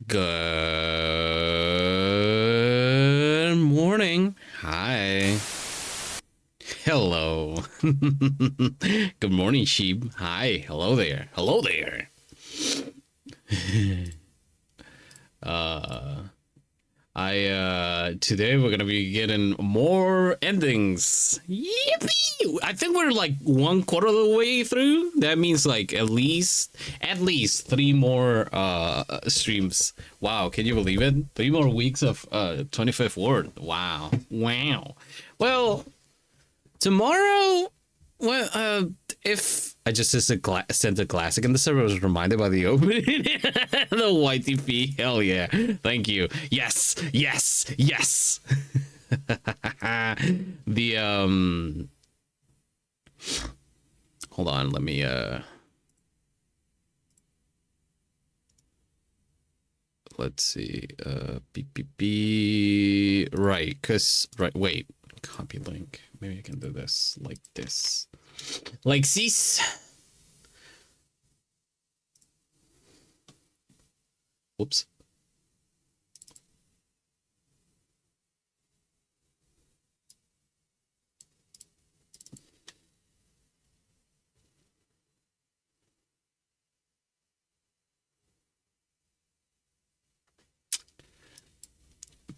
Good morning. Hi. Hello. Good morning, sheep. Hi. Hello there. Hello there. uh Today we're gonna be getting more endings. Yippee! I think we're like 1/4 of the way through. That means like at least three more streams. Wow, can you believe it? 3 more weeks of 25th Ward. Wow. Well, tomorrow, if I just sent a classic and the server was reminded by the opening, the YTP, hell yeah, thank you, yes. The hold on, let me let's see, right, wait, copy link. Maybe I can do this like this. Like this. Whoops.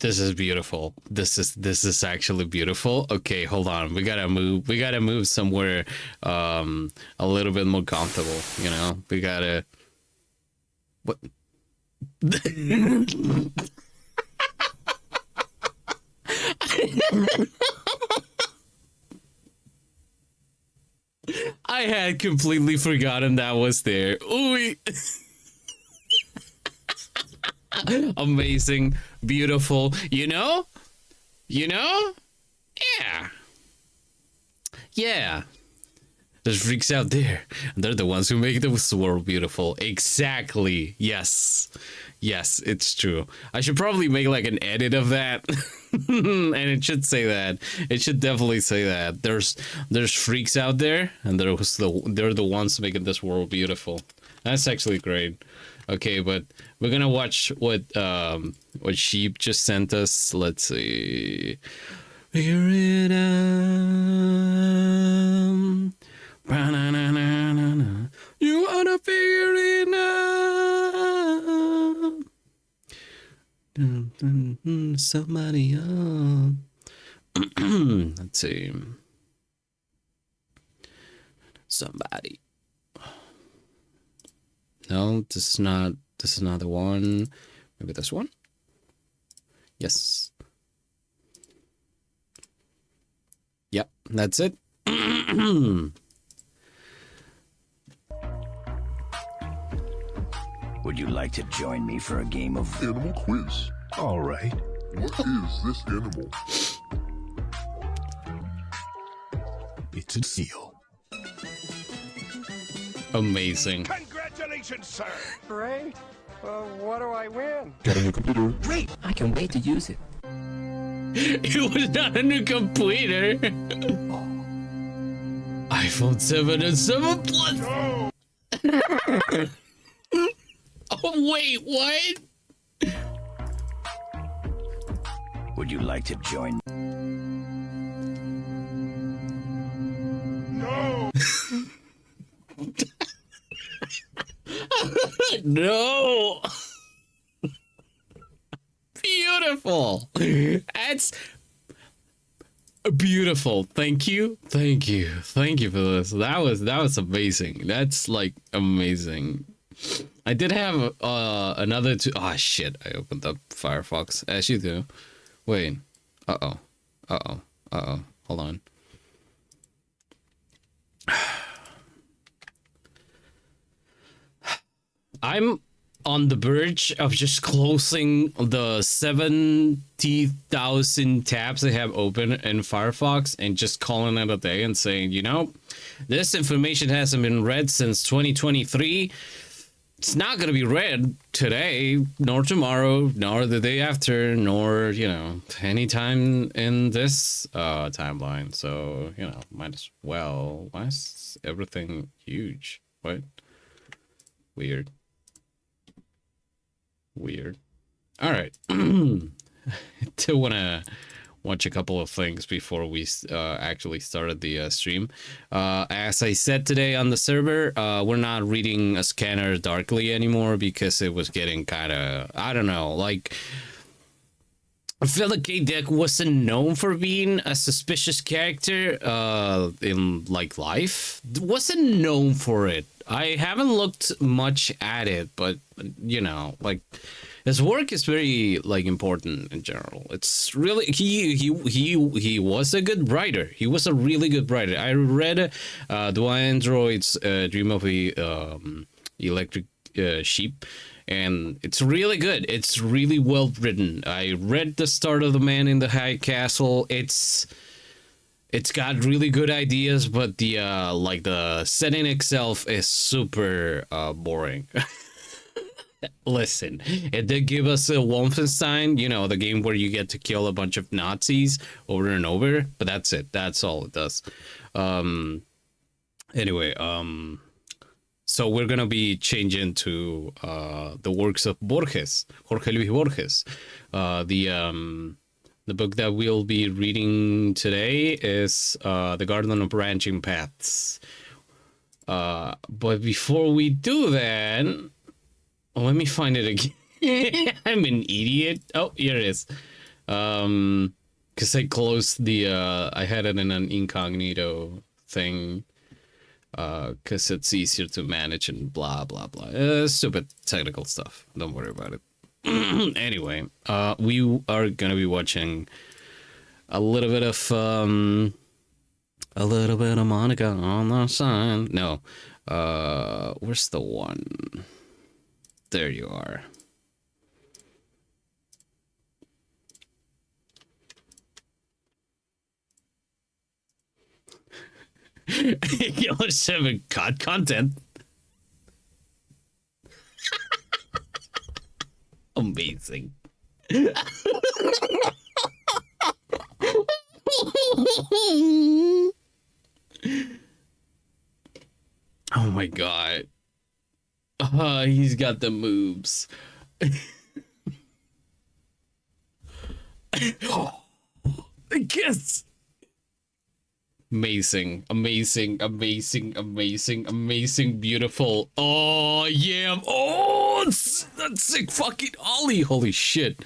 This is beautiful. This is actually beautiful. Okay, hold on. We gotta move somewhere a little bit more comfortable, you know? We gotta what. I had completely forgotten that was there. Ooh. Amazing, beautiful, you know, yeah, there's freaks out there, and they're the ones who make this world beautiful. Exactly. Yes, it's true. I should probably make like an edit of that. And it should say that. It should definitely say that there's freaks out there, and they're the ones making this world beautiful. That's actually great. Okay, but we're gonna watch what Sheep just sent us. Let's see. Figure it out. You wanna figure it out. Somebody else. Let's see. Somebody. No, this is not the one. Maybe this one? Yes. Yep, that's it. Would you like to join me for a game of animal quiz? All right. What is this animal? It's a seal. Amazing. Congratulations, sir! Great. What do I win? Got a new computer. Great! I can wait to use it. It was not a new computer. iPhone 7 and 7 Plus. No! Oh, wait, what? Would you like to join? No! No. Beautiful. That's beautiful. Thank you for this. That was amazing. That's like amazing. I did have another two. Oh shit, I opened up Firefox, as you do. Wait. Hold on. I'm on the verge of just closing the 70,000 tabs I have open in Firefox and just calling it a day and saying, you know, this information hasn't been read since 2023. It's not going to be read today, nor tomorrow, nor the day after, nor, you know, anytime in this timeline. So, you know, might as well. Why is everything huge? What? Weird. Weird. All right. Do want to watch a couple of things before we actually started the stream. As I said today on the server, we're not reading a scanner darkly anymore because it was getting kind of, I don't know, like, I feel like K-Deck wasn't known for being a suspicious character in like life. Wasn't known for it. I haven't looked much at it, but you know, like his work is very like important in general. It's really he was a good writer. He was a really good writer. I read Do Androids Dream of a Electric Sheep, and it's really good. It's really well written. I read The Start of the Man in the High Castle. It's got really good ideas, but the like the setting itself is super boring. Listen, it did give us a Wolfenstein, you know, the game where you get to kill a bunch of Nazis over and over, but that's it. That's all it does. Anyway, so we're gonna be changing to the works of Borges, Jorge Luis Borges. The book that we'll be reading today is The Garden of Branching Paths. But before we do that, let me find it again. I'm an idiot. Oh, here it is. Because I closed the I had it in an incognito thing. Because it's easier to manage and blah blah blah. Stupid technical stuff. Don't worry about it. Anyway, we are gonna be watching a little bit of Monica on the side. No, where's the one? There you are. You're 7 COD content. Amazing. Oh my god. He's got the moves. I guess. Amazing, amazing, amazing, amazing, amazing, beautiful. Oh yeah. Oh, that's sick. Fucking Ollie. Holy shit.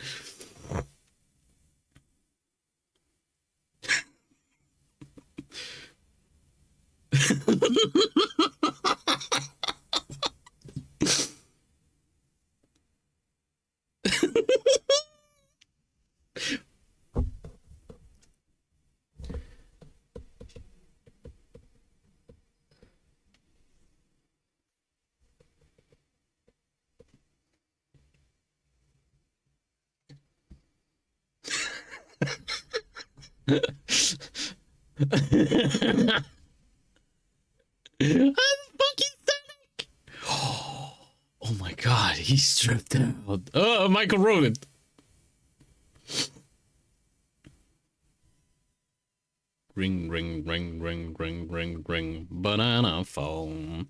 I'm fucking Sonic. Oh my god, he stripped out. Oh, Michael Rowan. Ring, ring, ring, ring, ring, ring, ring. Banana phone.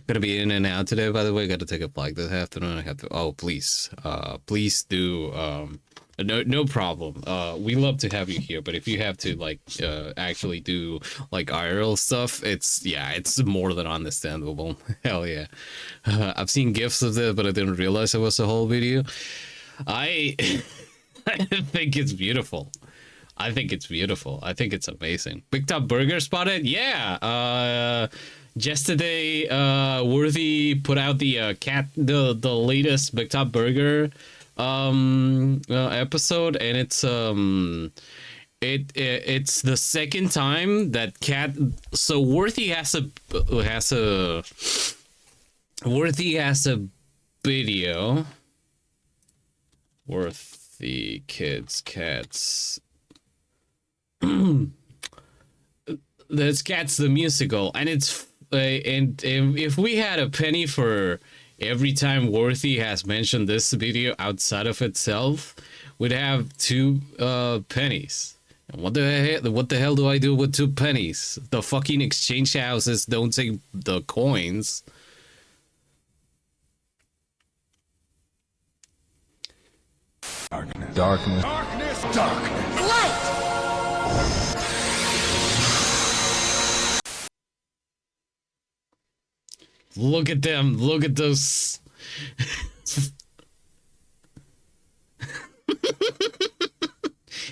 Gonna be in and out today, by the way. Got to take a flight this afternoon. I have to. Oh, please, please do. No problem. We love to have you here, but if you have to like actually do like IRL stuff, it's more than understandable. Hell yeah. I've seen gifs of this, but I didn't realize it was a whole video. I think it's beautiful. I think it's beautiful. I think it's amazing. Big Top Burger spotted? Yeah. Yesterday, Worthy put out the the latest Big Top Burger episode, and it's it's the second time that so Worthy has a video. Worthy kids cats. There's Cats the musical, and it's and if we had a penny for every time Worthy has mentioned this video outside of itself, we'd have 2 pennies. What the hell do I do with 2 pennies? The fucking exchange houses don't take the coins. Darkness. Look at them. Look at those.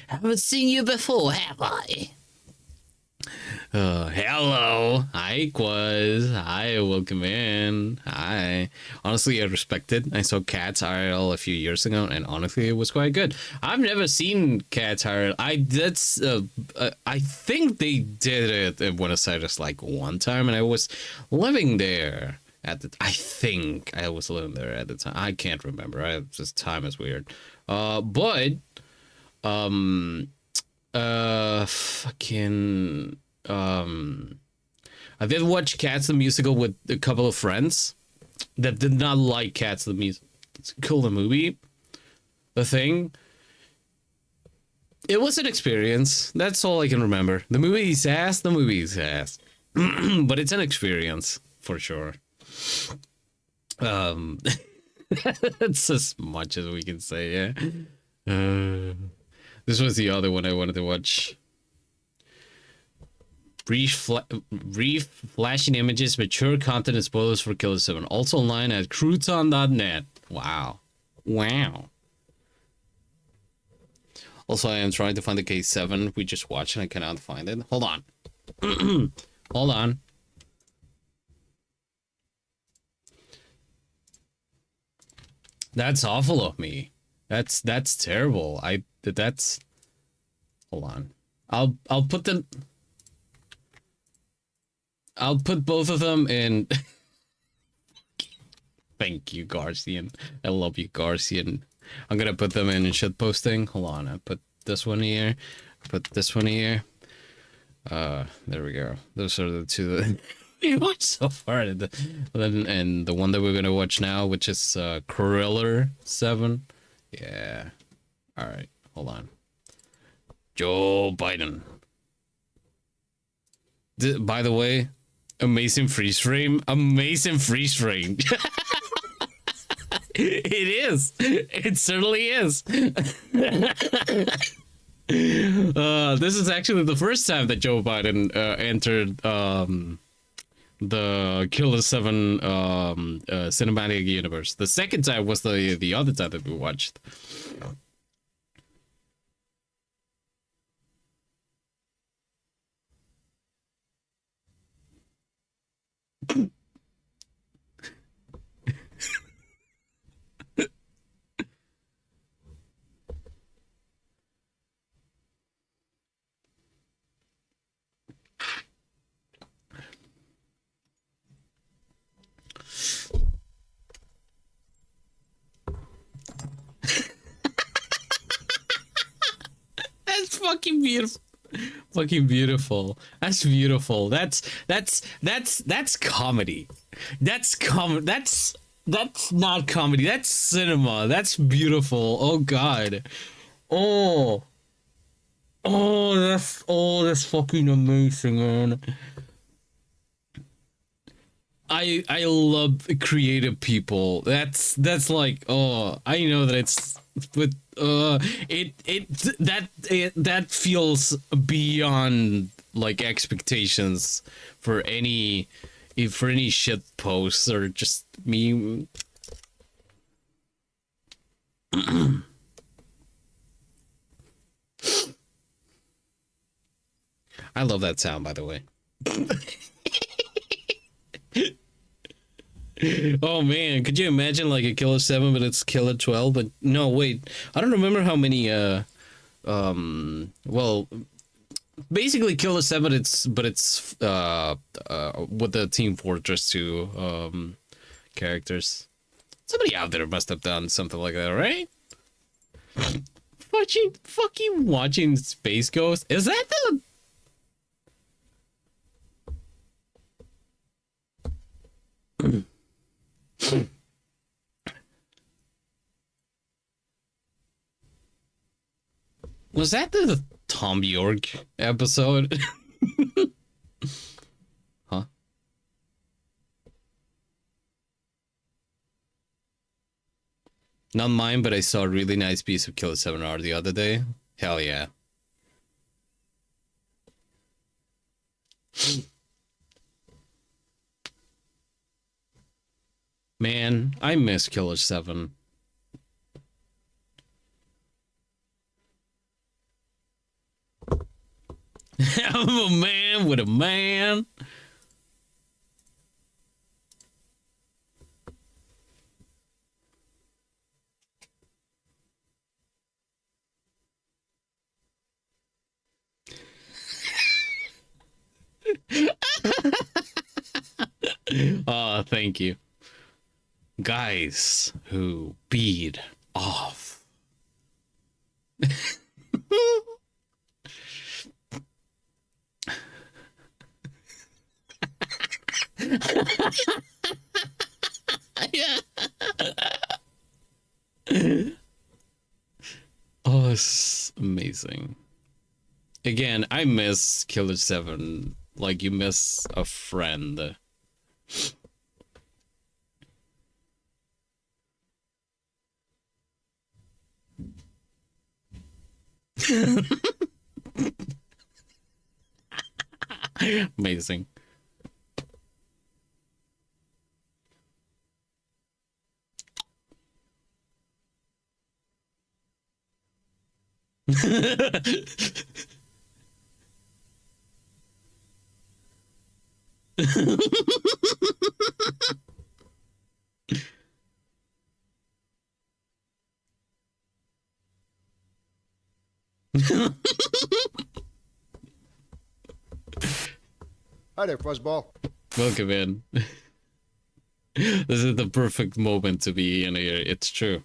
Haven't seen you before, have I? Hello. Hi, Quaz. Hi, welcome in. Hi. Honestly, I respect it. I saw Cats IRL a few years ago, and honestly, it was quite good. I've never seen Cats IRL. I think they did it in Buenos Aires like one time, and I was living there at the. I think I was living there at the time. I can't remember. Just time is weird. Fucking. I did watch Cats the Musical with a couple of friends that did not like Cats the Musical, the movie, the thing. It was an experience. That's all I can remember. The movie's ass, but it's an experience for sure. That's as much as we can say, yeah. This was the other one I wanted to watch. Brief flashing images, mature content, and spoilers for Killer 7. Also online at crouton.net. Wow. Also, I am trying to find the K7 we just watched and I cannot find it. Hold on. Hold on. That's awful of me. That's terrible. Hold on. I'll put them. I'll put both of them in. Thank you, Garcian. I love you, Garcian. I'm gonna put them in shit posting. Hold on. I put this one here. Put this one here. There we go. Those are the two that we watched so far. And the one that we're gonna watch now, which is Crueller 7. Yeah. All right. Hold on. Joe Biden. By the way, amazing freeze frame. Amazing freeze frame. It is. It certainly is. This is actually the first time that Joe Biden entered the Killer 7 cinematic universe. The second time was the other time that we watched. That's fucking beautiful. Fucking beautiful. That's beautiful. That's comedy. That's not comedy. That's cinema. That's beautiful. Oh god. That's fucking amazing, man. I love creative people. That's like, I know that it's, but that feels beyond like expectations for any shit posts or just me. I love that sound, by the way. Oh man, could you imagine like a Killer 7 but it's Killer 12? But no, wait, I don't remember how many well, basically Killer 7 it's with the Team Fortress 2 characters. Somebody out there must have done something like that, right? fucking watching Space Ghost. Is that the was that the Tom York episode. Huh? Not mine, but I saw a really nice piece of Killer 7R the other day. Hell yeah. Man, I miss Killer 7. I'm a man with a man. Oh, thank you. Guys who beat off. Yeah. Oh, it's amazing. Again, I miss Killer 7 like you miss a friend. Amazing. Hi there, Fuzzball. Welcome in. This is the perfect moment to be in here. It's true.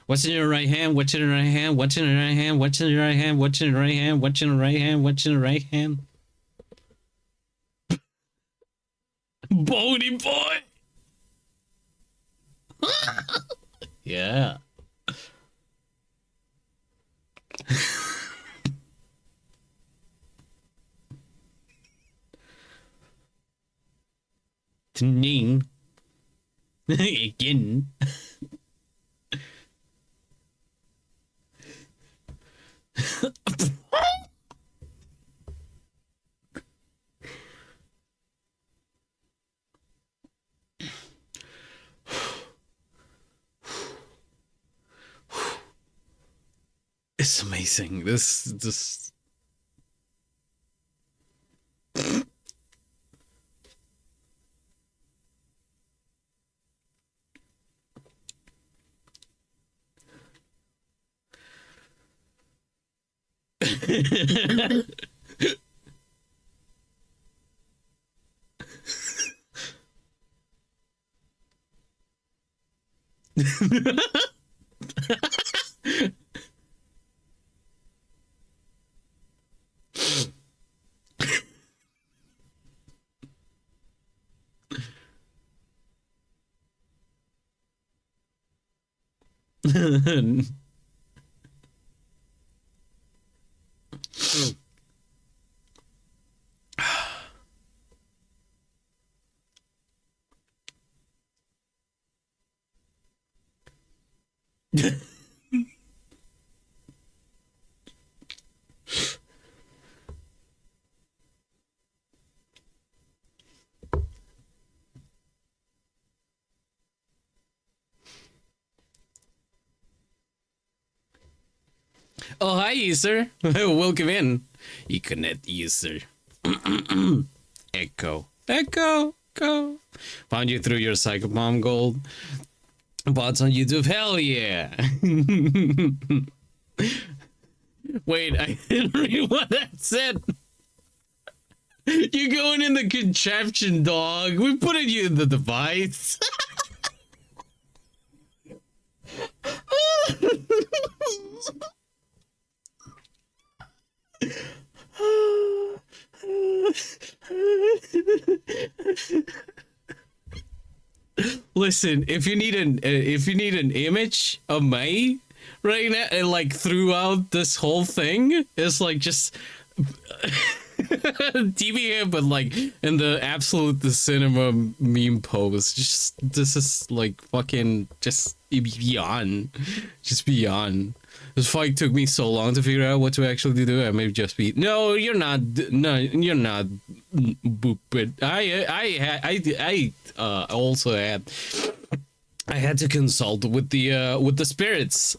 What's in your right hand? What's in your right hand? What's in your right hand? What's in your right hand? What's in your right hand? What's in your right hand? What's in your right hand? Bodie boy. Yeah. Ning. Again. It's amazing. This Oh, hi, user. Welcome in. Econet user. Echo. Echo. Go. Found you through your Psychopomb Gold. Bots on YouTube. Hell yeah. Wait, I didn't read what that said. You're going in the contraption, dog. We put you in the device. Listen, if you need an image of me right now, and like throughout this whole thing, it's like just TBA, but like in the absolute the cinema meme pose. Just this is like fucking just beyond, just beyond. This fight took me so long to figure out what to actually do. I may just be no, you're not. No, you're not. But I also had. I had to consult with the spirits.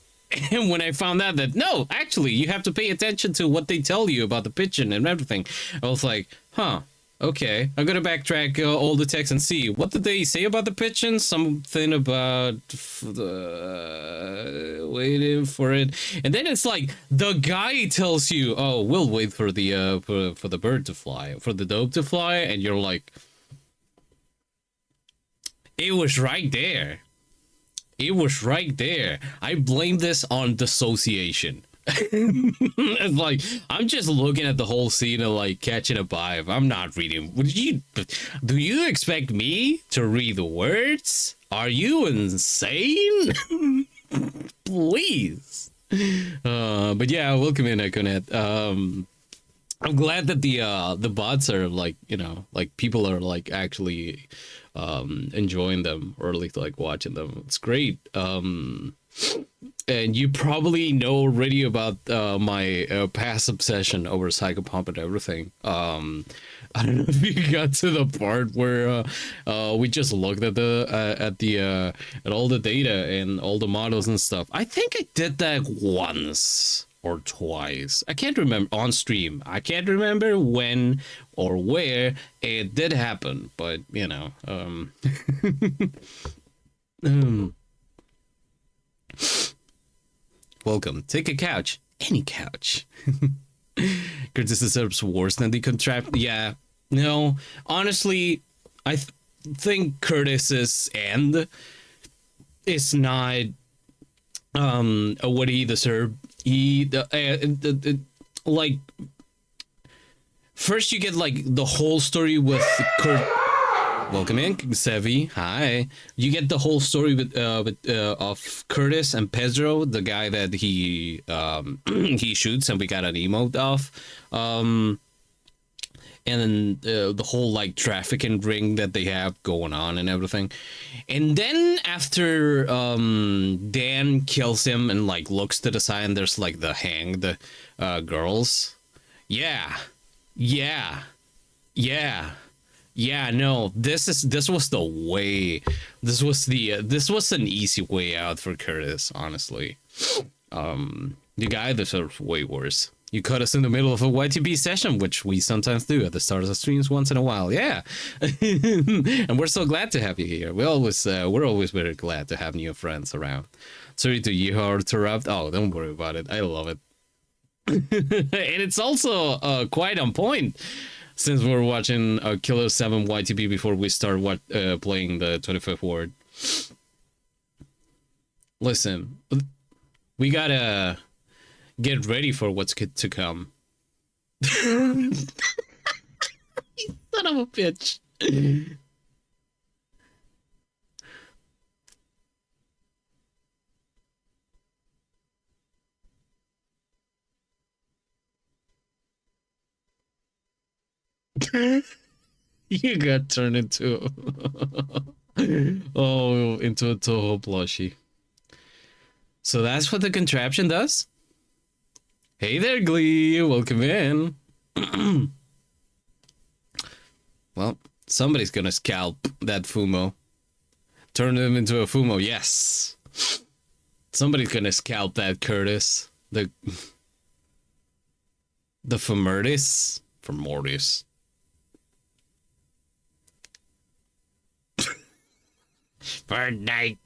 And when I found out that no, actually, you have to pay attention to what they tell you about the pigeon and everything, I was like, huh, okay, I'm gonna backtrack all the text and see what did they say about the pigeon. Something about waiting for it, and then it's like the guy tells you, oh, we'll wait for the for the bird to fly, for the dove to fly, and you're like, it was right there. It was right there. I blame this on dissociation. It's like I'm just looking at the whole scene and like catching a vibe. I'm not reading. Do you expect me to read the words? Are you insane? Please. But yeah, welcome in, Econet. I'm glad that the bots are like, you know, like people are like actually enjoying them, or at least like watching them. It's great. And you probably know already about my past obsession over Psychopomp and everything. I don't know if you got to the part where we just looked at at all the data and all the models and stuff. I think I did that once or twice. I can't remember, on stream. I can't remember when or where it did happen, but you know, welcome. Take a couch, any couch. Curtis deserves worse than the contract. Yeah, no, honestly, I think Curtis's end is not what he deserved. He like first you get like the whole story with Kurt. Welcome in, Sevi. Hi. You get the whole story with of Curtis and Pedro, the guy that he he shoots, and we got an emote of. And then the whole like trafficking ring that they have going on and everything. And then after Dan kills him and like looks to the side, and there's like the hanged girls. Yeah. No, this was the way. This was an easy way out for Curtis, honestly. The guy deserves way worse. You caught us in the middle of a YTB session, which we sometimes do at the start of the streams once in a while. Yeah. And we're so glad to have you here. We're always very glad to have new friends around. Sorry to you or interrupt. Oh, don't worry about it. I love it. And it's also quite on point, since we're watching Killer 7 YTB before we start playing the 25th ward. Listen, we gotta get ready for what's to come. You son of a bitch. You got turned into into a Toho plushie. So that's what the contraption does? Hey there, Glee. Welcome in. Well, somebody's gonna scalp that Fumo. Turn him into a Fumo, yes. Somebody's gonna scalp that Curtis. The Femurtis. Femortis. Fortnite.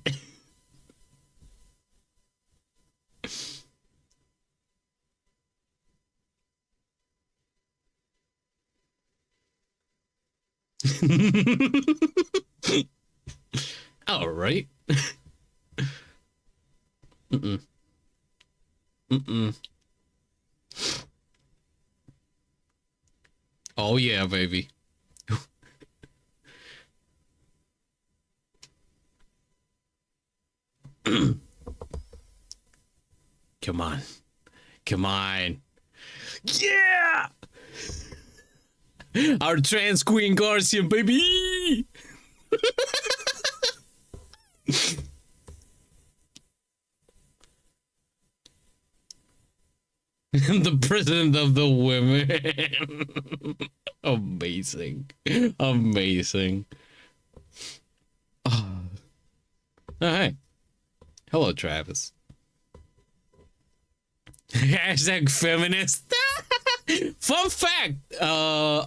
All right. Oh yeah, baby. Come on. Come on. Yeah! Our trans queen Garcian, baby! The president of the women. Amazing. Amazing. Oh, hi. Hello, Travis. Hashtag feminist. Fun fact: the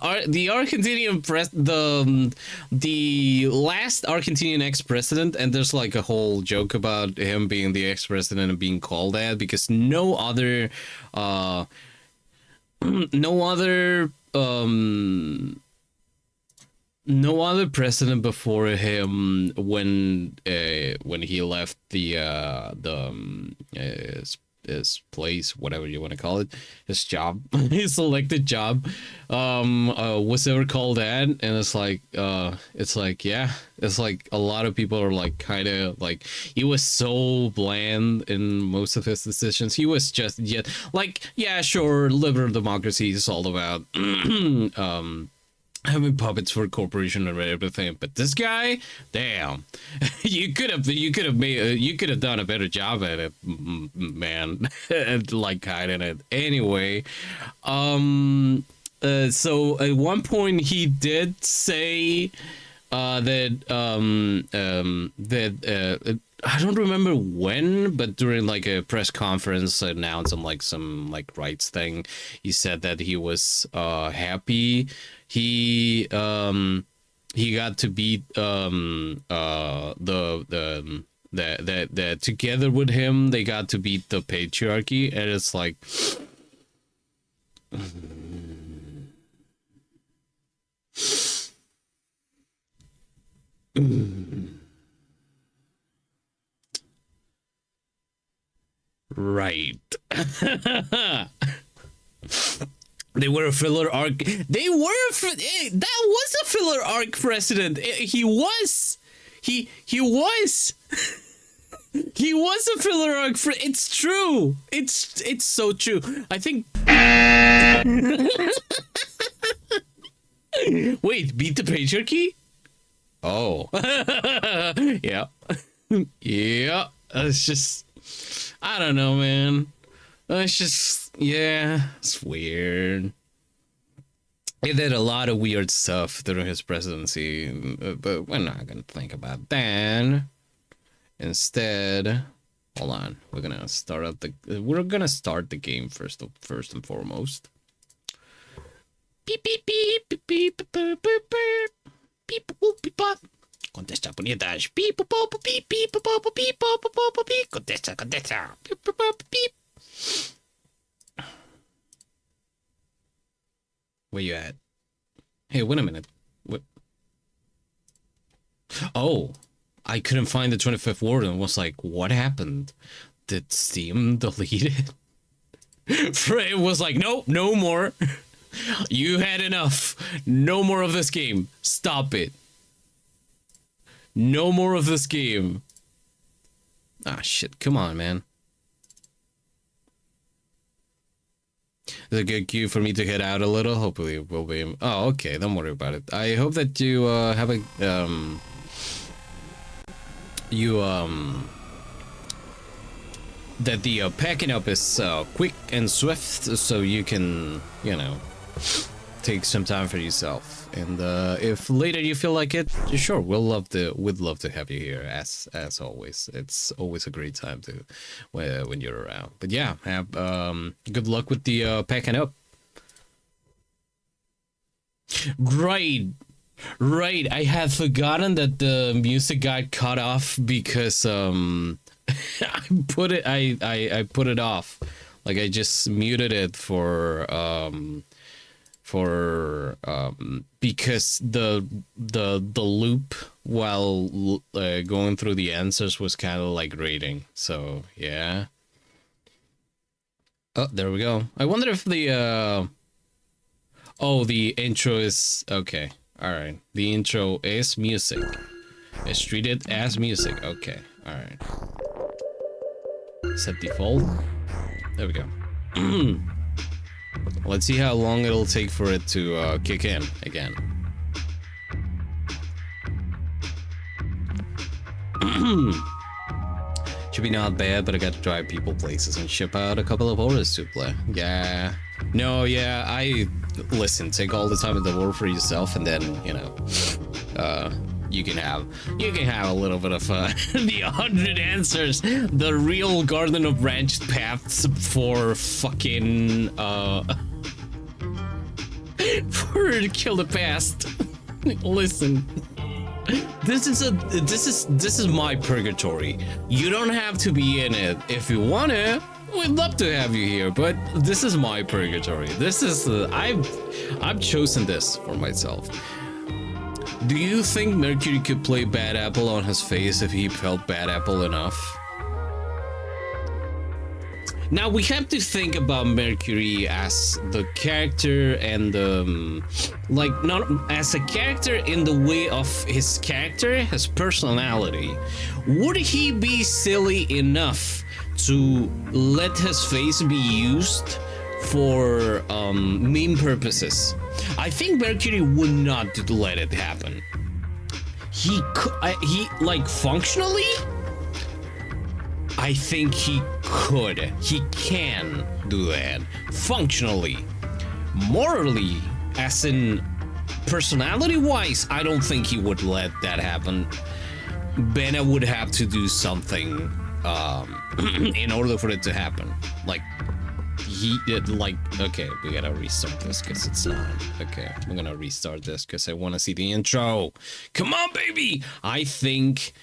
the last Argentinian ex-president, and there's like a whole joke about him being the ex-president and being called that because no other president before him when he left his place, whatever you want to call it, his job, his elected job, was ever called that. And it's like yeah, it's like a lot of people are like kind of like, he was so bland in most of his decisions. He was just yet like, yeah, sure, liberal democracy is all about having puppets for a corporation and everything, but this guy, damn, you could have done a better job at it, man. Like hiding it anyway. So at one point he did say that I don't remember when, but during like a press conference announcing like some like rights thing, he said that he was happy he got to beat the together with him they got to beat the patriarchy, and it's like right. They were a filler arc. That was a filler arc president. He was a filler arc. It's true. It's so true. I think. Wait, beat the patriarchy? Oh, yeah, yeah. It's just, I don't know, man. It's just, yeah, it's weird. He did a lot of weird stuff during his presidency, but we're not gonna think about that. Instead, hold on, we're gonna start the game first and foremost. Beep beep beep beep beep beep beep beep beep beep beep. Contesta puñetas. Beep beep beep beep beep beep beep. Contesta. Beep beep beep. Where you at? Hey, wait a minute. What? Oh, I couldn't find the 25th word and was like, what happened? Did Steam delete it? It was like, nope, no more. You had enough. No more of this game. Stop it. No more of this game. Ah, shit. Come on, man. It's a good cue for me to head out a little. Hopefully it will be. Oh, okay. Don't worry about it. I hope that you have a that the packing up is quick and swift, so you can, you know, take some time for yourself. And if later you feel like it, sure, we'd love to have you here as always. It's always a great time to when you're around. But yeah, have good luck with the packing up. Right. I had forgotten that the music got cut off because I put it off. Like I just muted it for because the loop while going through the answers was kind of like rating. So yeah. Oh, there we go. I wonder if the the intro is okay. All right, the intro is music. It's treated as music. Okay, all right. Set default. There we go. Let's see how long it'll take for it to kick in again. Should be not bad, but I got to drive people places and ship out a couple of orders to play. Yeah. No, yeah, listen, take all the time in the world for yourself, and then, you know, you can have a little bit of the 100 answers, the real garden of branched paths for fucking for kill the past. Listen, this is my purgatory. You don't have to be in it if you wanna. We'd love to have you here, but this is my purgatory. This is I've chosen this for myself. Do you think Mercury could play Bad Apple on his face if he felt Bad Apple enough? Now we have to think about Mercury as the character and like not as a character in the way of his character, his personality. Would he be silly enough to let his face be used for meme purposes? I think Mercury would not let it happen. He like functionally, I think he can do that functionally. Morally, as in personality wise, I don't think he would let that happen. Bena would have to do something in order for it to happen. Like okay, we gotta restart this because it's not okay. I'm gonna restart this because I want to see the intro. Come on, baby. I think,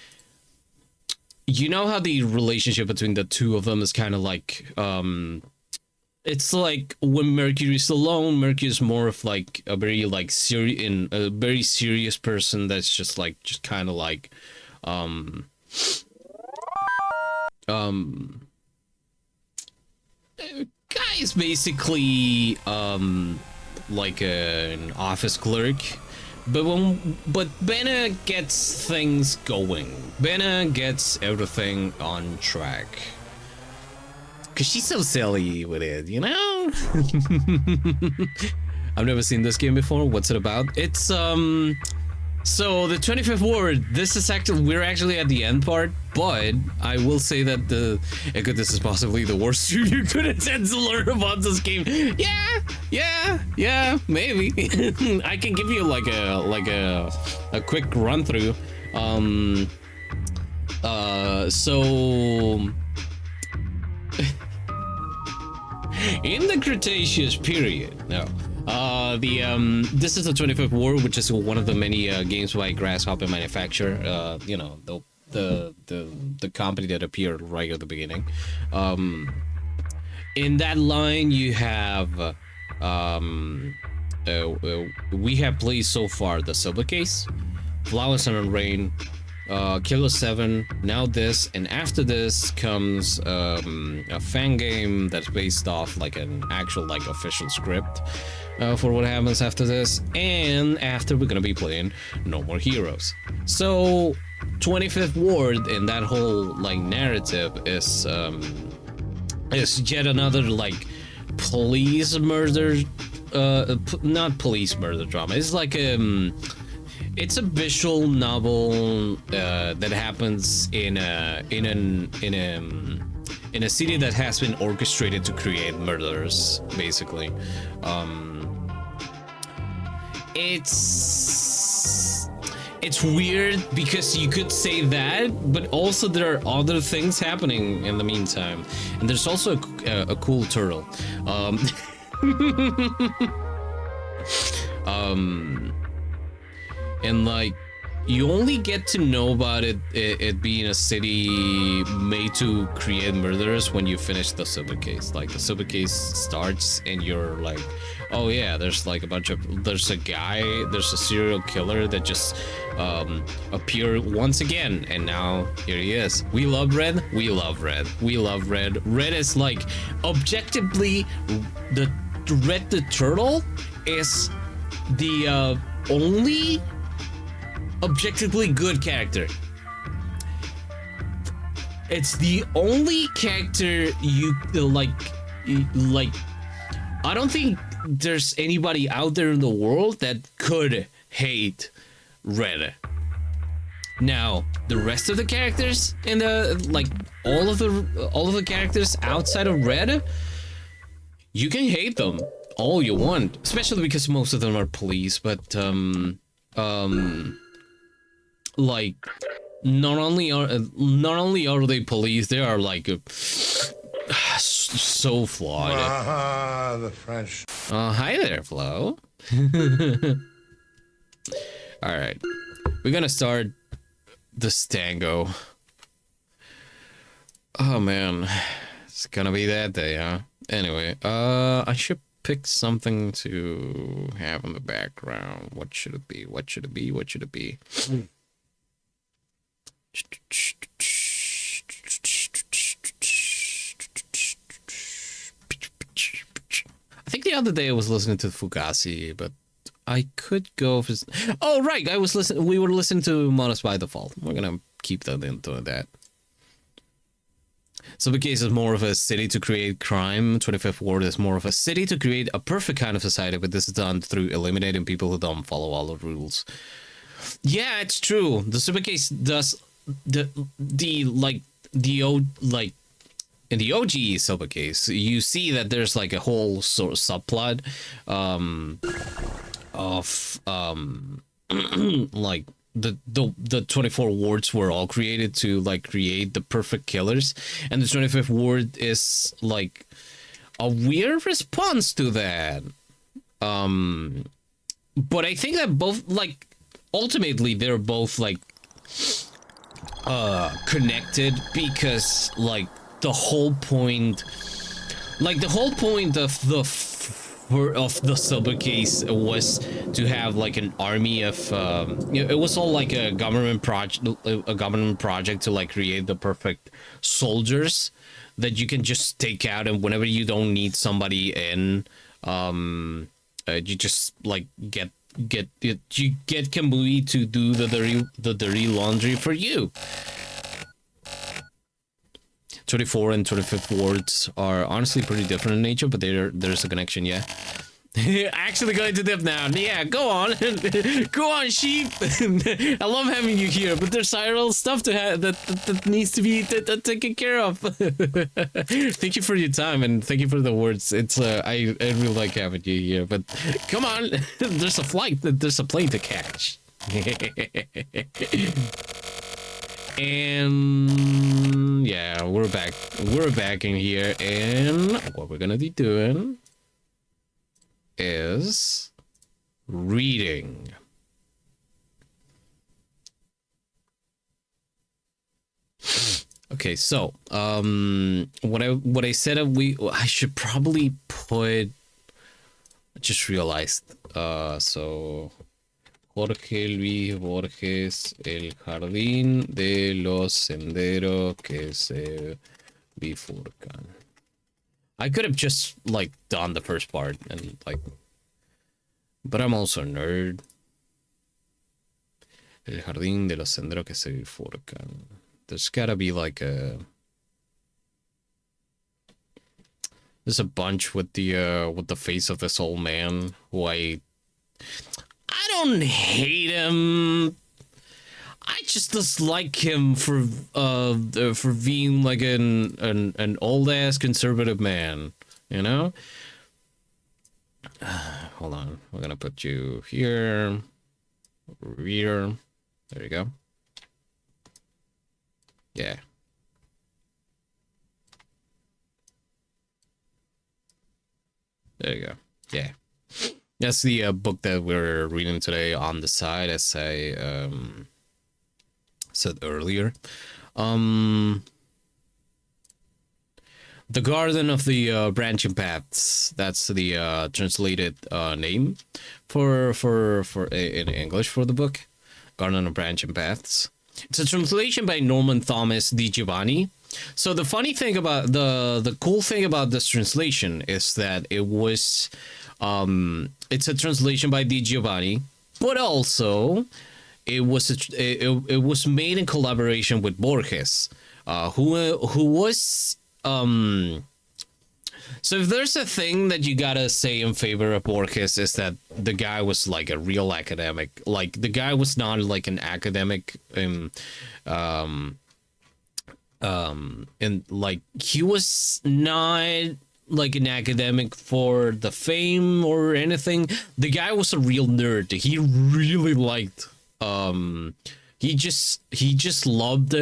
you know how the relationship between the two of them is kind of like it's like when Mercury's alone, Mercury's more of like a very like very serious person that's just kind of like guy's basically like an office clerk, but Bena gets things going. Bena gets everything on track because she's so silly with it, you know. I've never seen this game before. What's it about? It's so the 25th ward, we're actually at the end part, but I will say that this is possibly the worst you could attend to learn about this game. Yeah, maybe. I can give you like a quick run through. So in the Cretaceous period, this is the 25th War, which is one of the many games by Grasshopper Manufacture. You know, the company that appeared right at the beginning. In that line, you have we have played so far the Silver Case, Flowers and Rain, Killer 7, now this, and after this comes a fan game that's based off like an actual like official script for what happens after this, and after we're gonna be playing No More Heroes. So 25th Ward in that whole like narrative is yet another like police murder, not police murder drama. It's like it's a visual novel that happens in a city that has been orchestrated to create murderers, basically. It's weird because you could say that, but also there are other things happening in the meantime, and there's also a cool turtle. And like, you only get to know about it being a city made to create murderers when you finish the Silver Case. Like the Silver Case starts and you're like, oh yeah, there's like there's a serial killer that just appeared once again, and now here he is. We love Red. Red is like, objectively, Red the Turtle is the only objectively good character. It's the only character you like. I don't think there's anybody out there in the world that could hate Red. Now, the rest of the characters in the all of the characters outside of Red, you can hate them all you want, especially because most of them are police, but like not only are they police, they are like so flawed. The French. Hi there, Flo. All right, we're gonna start this tango. Oh man, it's gonna be that day, huh? Anyway, I should pick something to have in the background. What should it be? What should it be? What should it be? I think the other day I was listening to Fugazi, but I could go for... Oh, right, we were listening to Modest by Default. We're gonna keep that into that. So the case is more of a city to create crime. 25th Ward is more of a city to create a perfect kind of society, but this is done through eliminating people who don't follow all the rules. Yeah, it's true. The super case does in the OG Silver Case, you see that there's like a whole sort of subplot of like the 24 wards were all created to like create the perfect killers, and the 25th ward is like a weird response to that. But I think that both, like, ultimately they're both like connected, because like the whole point of the Silver Case was to have like an army of it was all like a government project to like create the perfect soldiers that you can just take out, and whenever you don't need somebody in, you just like get Kamui to do the dirty laundry for you. 24 and 25th wards are honestly pretty different in nature, but there's a connection, yeah. Actually going to dip now. Yeah, go on. Go on, sheep. I love having you here, but there's IRL stuff to have that needs to be taken care of. Thank you for your time, and thank you for the words. It's I really like having you here, but come on. There's a plane to catch. And yeah, we're back in here, and what we're gonna be doing is reading. Okay, so what I said I should probably put, I just realized, so Jorge Luis Borges, El Jardín de los Senderos que se bifurcan. I could have just like done the first part and like, but I'm also a nerd. El Jardín de los Senderos que se bifurcan. There's gotta be like there's a bunch with the face of this old man who I don't hate him. I just dislike him for being like an old ass conservative man, you know? Hold on, we're gonna put you here, reader. There you go. Yeah. There you go. Yeah. That's the book that we're reading today on the side, as I said earlier. The Garden of the Branching Paths. That's the translated name for in English for the book. Garden of Branching Paths. It's a translation by Norman Thomas Di Giovanni. So the funny thing about the cool thing about this translation is that it was it's a translation by Di Giovanni, but also it was made in collaboration with Borges. who was So if there's a thing that you gotta say in favor of Borges, is that the guy was like a real academic. Like the guy was not like an academic and like he was not like an academic for the fame or anything. The guy was a real nerd. He really liked he just loved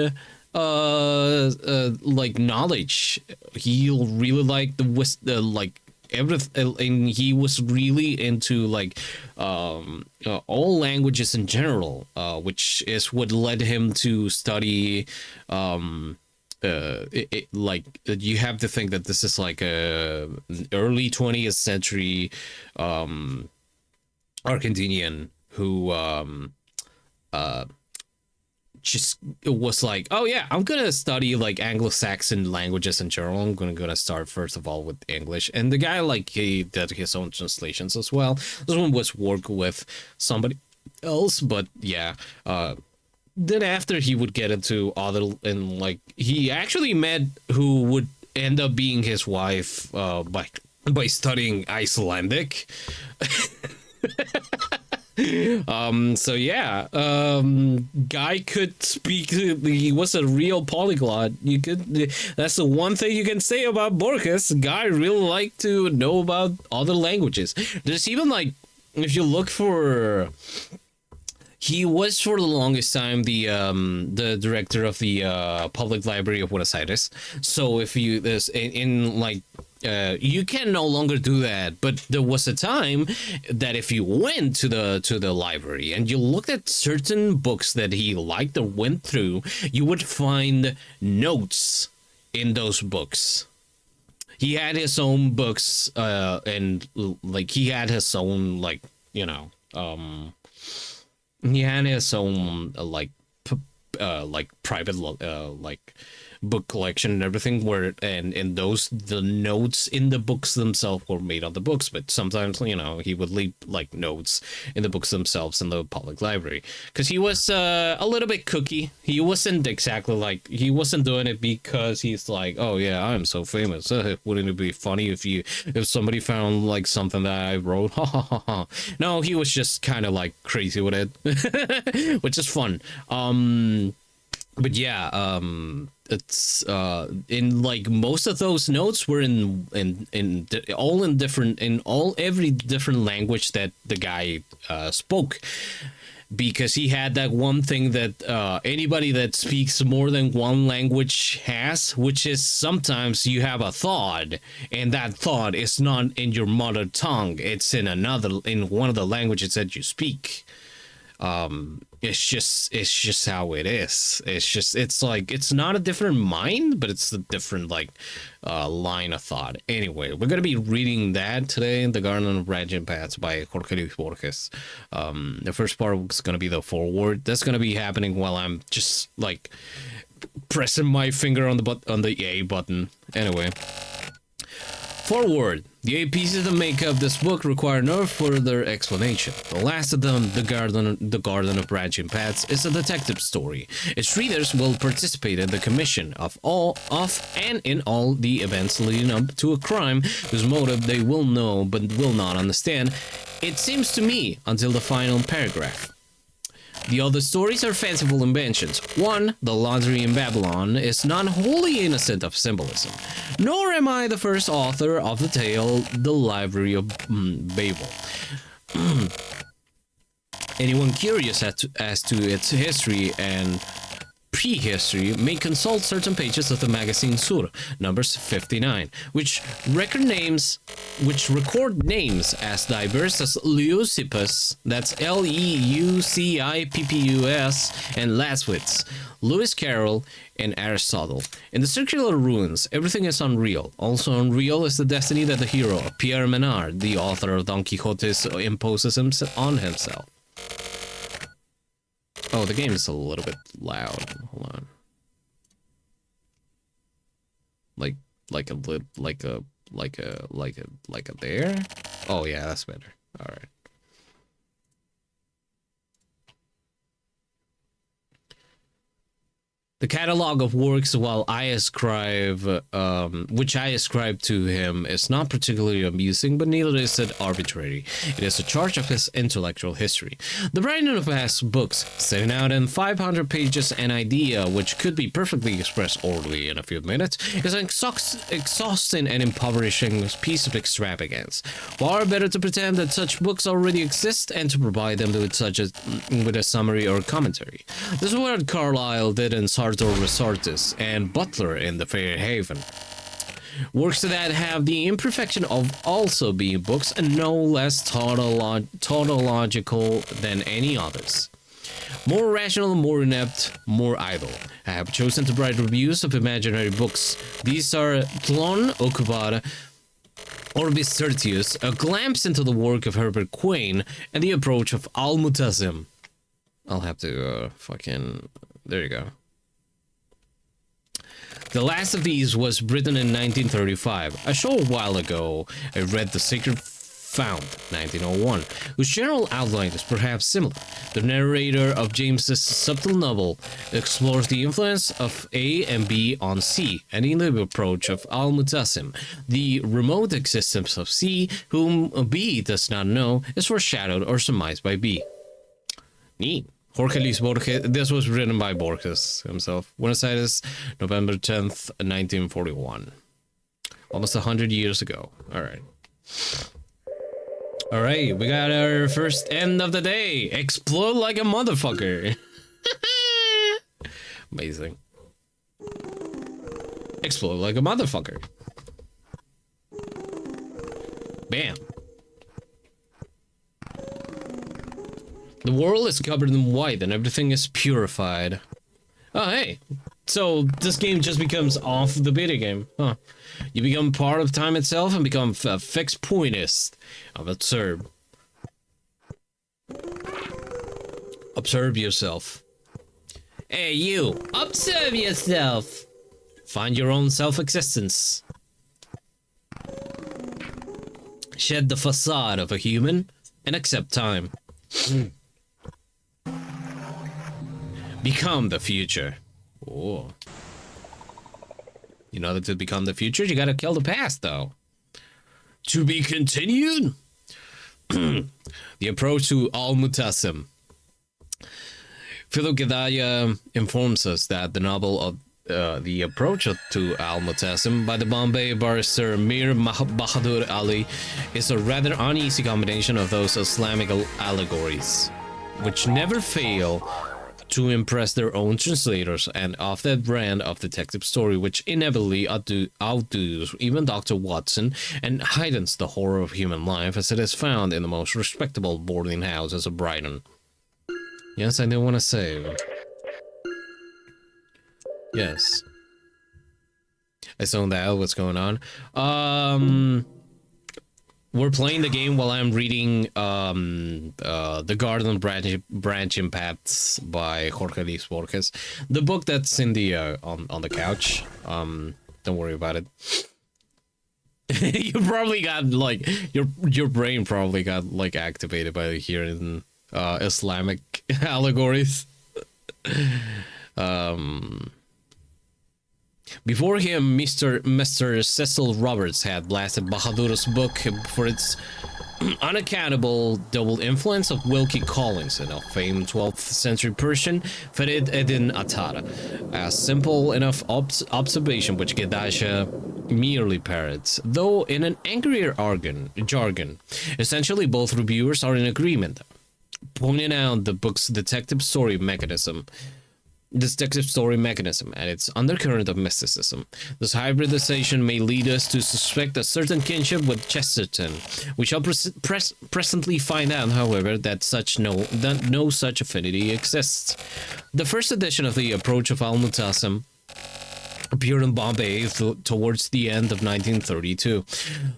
like knowledge. He really liked the like everything, and he was really into like all languages in general, which is what led him to study like you have to think that this is like a early 20th century Argentinian who just was like, oh yeah, I'm gonna study like Anglo-Saxon languages in general. I'm gonna start first of all with English. And the guy, like, he did his own translations as well. This one was work with somebody else, but yeah. Then after he would get into other, and like he actually met who would end up being his wife by studying Icelandic. So yeah, guy could speak. He was a real polyglot. You could. That's the one thing you can say about Borges. Guy really liked to know about other languages. There's even like, if you look for, he was for the longest time the director of the Public Library of Buenos Aires. So if you this in like. You can no longer do that, but there was a time that if you went to the library and you looked at certain books that he liked or went through, you would find notes in those books. He had his own books, and like he had his own, like, you know, he had his own like private like book collection and everything, where and those, the notes in the books themselves were made on the books, but sometimes, you know, he would leave like notes in the books themselves in the public library, because he was a little bit kooky. He wasn't exactly like, he wasn't doing it because he's like, oh yeah, I'm so famous, wouldn't it be funny if somebody found like something that I wrote. No, he was just kind of like crazy with it. Which is fun. But yeah, it's in like most of those notes were in every different language that the guy spoke, because he had that one thing that anybody that speaks more than one language has, which is sometimes you have a thought and that thought is not in your mother tongue, it's in one of the languages that you speak. It's just how it is. It's like, it's not a different mind, but it's a different like line of thought. Anyway, we're gonna be reading that today, The Garden of Branching Paths by Jorge Luis Borges. The first part is gonna be the foreword. That's gonna be happening while I'm just like pressing my finger on the A button. Anyway. Forward. The 8 pieces that make up this book require no further explanation. The last of them, The Garden of Branching Paths, is a detective story. Its readers will participate in the commission of and in all the events leading up to a crime whose motive they will know but will not understand, it seems to me, until the final paragraph. The other stories are fanciful inventions. One, The Laundry in Babylon, is not wholly innocent of symbolism. Nor am I the first author of the tale, The Library of Babel. Anyone curious as to its history and prehistory may consult certain pages of the magazine Sur, numbers 59, which record names as diverse as Leucippus, that's Leucippus, and Laswitz, Lewis Carroll, and Aristotle. In the circular ruins, everything is unreal. Also unreal is the destiny that the hero, Pierre Menard, the author of Don Quixote, imposes on himself. Oh, the game is a little bit loud. Hold on. Like a there? Oh yeah, that's better. All right. The catalog of works which I ascribe to him is not particularly amusing, but neither is it arbitrary. It is a charge of his intellectual history. The writing of past books, setting out in 500 pages an idea which could be perfectly expressed orally in a few minutes, is an exhausting and impoverishing piece of extravagance. Far better to pretend that such books already exist and to provide them with a summary or commentary. This is what Carlyle did in Sartor Resartus and Butler in The Fair Haven. Works that have the imperfection of also being books and no less tautological than any others. More rational, more inept, more idle. I have chosen to write reviews of imaginary books. These are Tlon Ocupar, Orbis Tertius, a glimpse into the work of Herbert Quain, and the approach of Al-Mutazim. I'll have to there you go. The last of these was written in 1935. A short while ago, I read The Sacred Fount, 1901, whose general outline is perhaps similar. The narrator of James's subtle novel explores the influence of A and B on C, and in the approach of Al-Mutazim. The remote existence of C, whom B does not know, is foreshadowed or surmised by B. Neat. Jorge Luis Borges. This was written by Borges himself. Buenos Aires, November 10th, 1941. Almost 100 years ago. All right. All right, we got our first end of the day. Explode like a motherfucker. Amazing. Explode like a motherfucker. Bam. The world is covered in white and everything is purified. Oh, hey. So this game just becomes off the video game. Huh. You become part of time itself and become a fixed pointist of observe. Observe yourself. Hey, you. Observe yourself. Find your own self-existence. Shed the facade of a human and accept time. Become the future. Oh. You know that to become the future, you gotta kill the past, though. To be continued? The approach to Al-Mutazim. Philo Gedaya informs us that the novel of the approach to Al-Mutazim by the Bombay barrister Mir Bahadur Ali is a rather uneasy combination of those Islamic allegories, which never fail to impress their own translators, and of that brand of detective story which inevitably outdoes even Dr. Watson and heightens the horror of human life as it is found in the most respectable boarding houses of Brighton. Yes, I do want to save. Yes. I zoned out. What's going on? We're playing the game while I'm reading The Garden Branching Paths by Jorge Luis Borges. The book that's in the on the couch. Don't worry about it. You probably got like your brain probably got like activated by hearing Islamic allegories. Before him, Mr. Cecil Roberts had blasted Bahadur's book for its unaccountable double influence of Wilkie Collins and of famed 12th century Persian Farid Eddin Attar. A simple enough observation which Gedasha merely parrots, though in an angrier jargon. Essentially, both reviewers are in agreement, pointing out the book's detective story mechanism and its undercurrent of mysticism. This hybridization may lead us to suspect a certain kinship with Chesterton. We shall presently find out, however, that no such affinity exists. The first edition of the Approach of Al-Mutazim appeared in Bombay towards the end of 1932.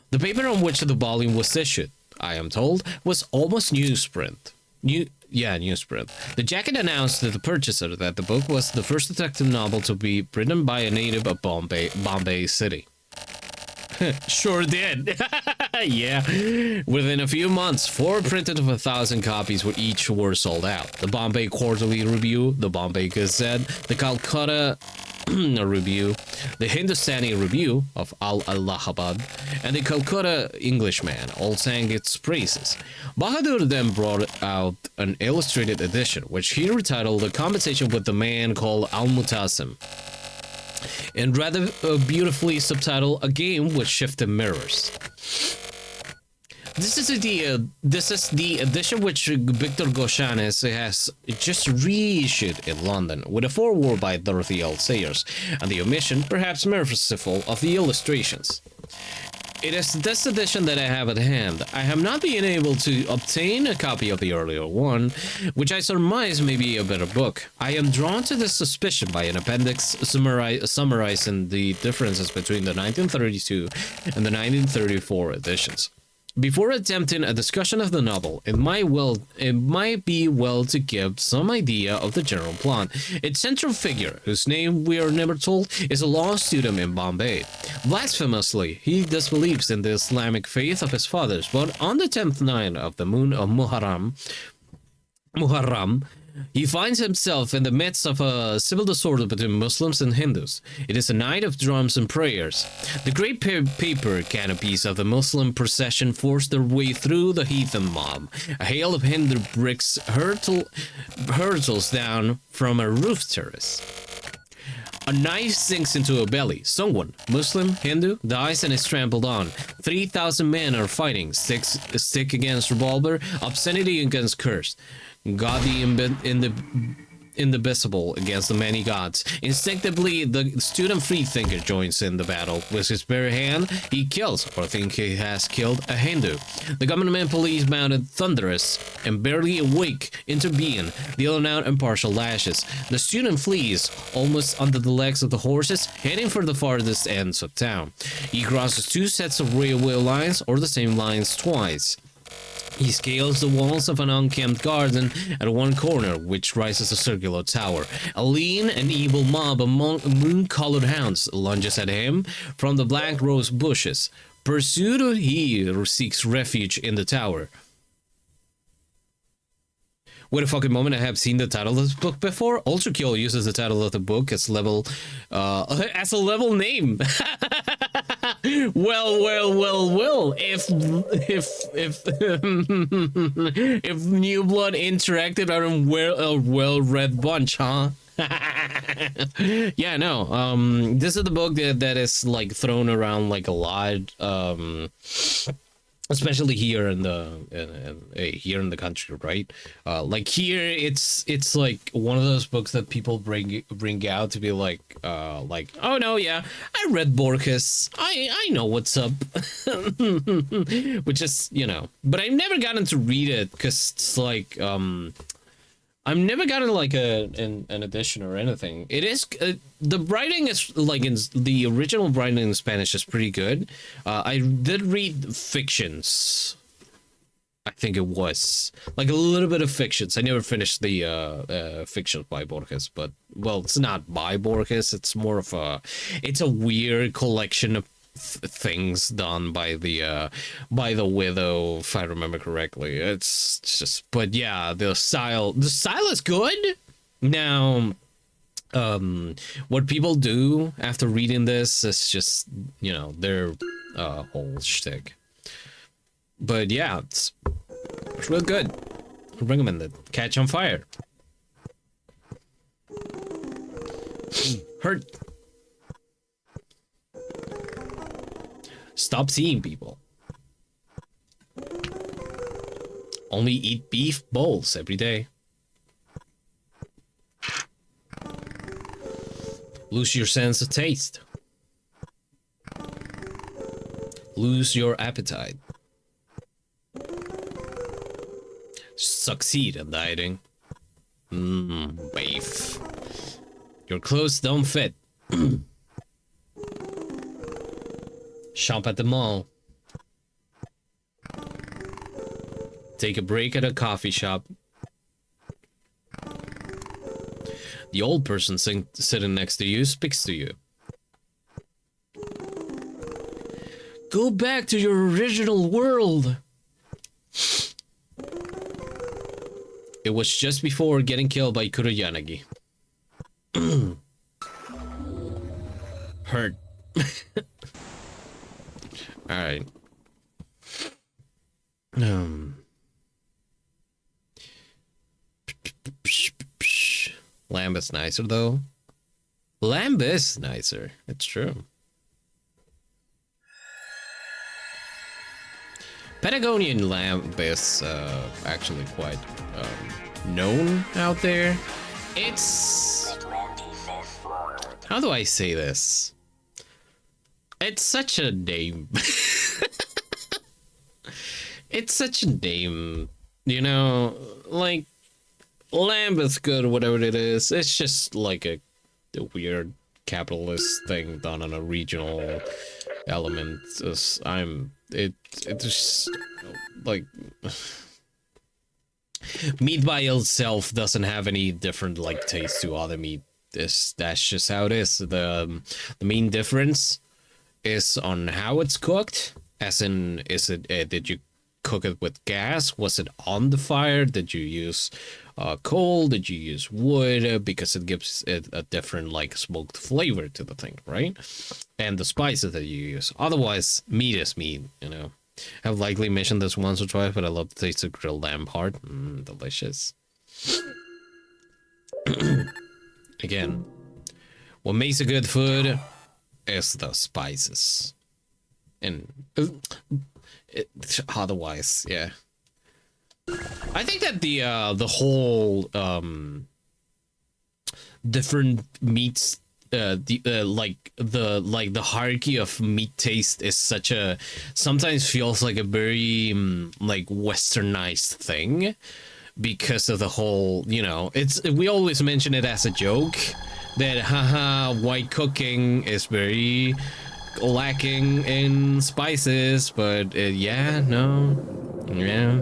The paper on which the volume was issued, I am told, was almost newsprint. Newsprint. The jacket announced to the purchaser that the book was the first detective novel to be written by a native of Bombay City. Sure did. Yeah. Within a few months, 4 printed of 1,000 copies each were sold out. The Bombay Quarterly Review, the Bombay Gazette, the Calcutta Review, the Hindustani Review of Allahabad, and the Calcutta Englishman all sang its praises. Bahadur then brought out an illustrated edition, which he retitled A Conversation with the Man Called Al-Mutasim, and rather beautifully subtitled A Game with Shifted Mirrors. This is the edition which Victor Goshanes has just reissued in London, with a foreword by Dorothy L. Sayers, and the omission, perhaps merciful, of the illustrations. It is this edition that I have at hand. I have not been able to obtain a copy of the earlier one, which I surmise may be a better book. I am drawn to this suspicion by an appendix summarizing the differences between the 1932 and the 1934 editions. Before attempting a discussion of the novel, it might be well to give some idea of the general plot. Its central figure, whose name we are never told, is a law student in Bombay. Blasphemously, he disbelieves in the Islamic faith of his fathers, but on the 10th night of the moon of Muharram, he finds himself in the midst of a civil disorder between Muslims and Hindus. It is a night of drums and prayers. The great paper canopies of the Muslim procession force their way through the heathen mob. A hail of Hindu bricks hurtles down from a roof terrace. A knife sinks into a belly. Someone, Muslim, Hindu, dies and is trampled on. 3,000 men are fighting, stick against revolver, obscenity against curse. God the indivisible against the many gods. Instinctively, the student freethinker joins in the battle. With his bare hand, he kills, or thinks he has killed, a Hindu. The government police, mounted thunderous and barely awake, intervene, dealing out impartial lashes. The student flees, almost under the legs of the horses, heading for the farthest ends of town. He crosses 2 sets of railway lines, or the same lines twice. He scales the walls of an unkempt garden at one corner, which rises a circular tower. A lean and evil mob of moon-colored hounds lunges at him from the black rose bushes. Pursued, he seeks refuge in the tower. Wait a fucking moment, I have seen the title of this book before. Ultra Kill uses the title of the book as a level name. Well. If New Blood interacted are a well-read bunch, huh? Yeah, no. This is the book that is like thrown around like a lot. Especially here in the country, right? Like here, it's like one of those books that people bring out to be like, oh no, yeah, I read Borges, I know what's up, which is, you know, but I've never gotten to read it because it's like, I've never gotten like an edition or anything. It is the writing is like in the original writing in Spanish is pretty good. I did read fictions. I think it was like a little bit of fictions. I never finished the fictions by Borges, but well, it's not by Borges. It's more of it's a weird collection of things done by the widow, if I remember correctly. It's just, but yeah, the style is good. Now what people do after reading this is just, you know, their whole shtick. But yeah, it's real good. I recommend it. Catch on Fire. Hurt. Stop seeing people. Only eat beef bowls every day. Lose your sense of taste. Lose your appetite. Succeed in dieting. Beef. Your clothes don't fit. Shop at the mall. Take a break at a coffee shop. The old person sitting next to you speaks to you. Go back to your original world. It was just before getting killed by Kuroyanagi. Hurt. Alright. Lamb is nicer though. Lamb is nicer. It's true. Patagonian lamb is actually quite known out there. It's... How do I say this? It's such a name. It's such a name, you know, like, lamb is good, whatever it is. It's just like a weird capitalist thing done on a regional element. It's just like meat by itself doesn't have any different like taste to other meat. That's just how it is. The main difference is on how it's cooked, as in, is it did you cook it with gas? Was it on the fire? Did you use coal? Did you use wood? Because it gives it a different like smoked flavor to the thing, right? And the spices that you use. Otherwise, meat is meat, you know. I've likely mentioned this once or twice, but I love the taste of grilled lamb heart. Delicious. Again, what makes a good food is the spices. And otherwise, yeah. I think that the whole different meats, the hierarchy of meat taste is such a, sometimes feels like a very like westernized thing, because of the whole, you know, it's, we always mention it as a joke that haha, white cooking is very lacking in spices, but yeah, no, yeah.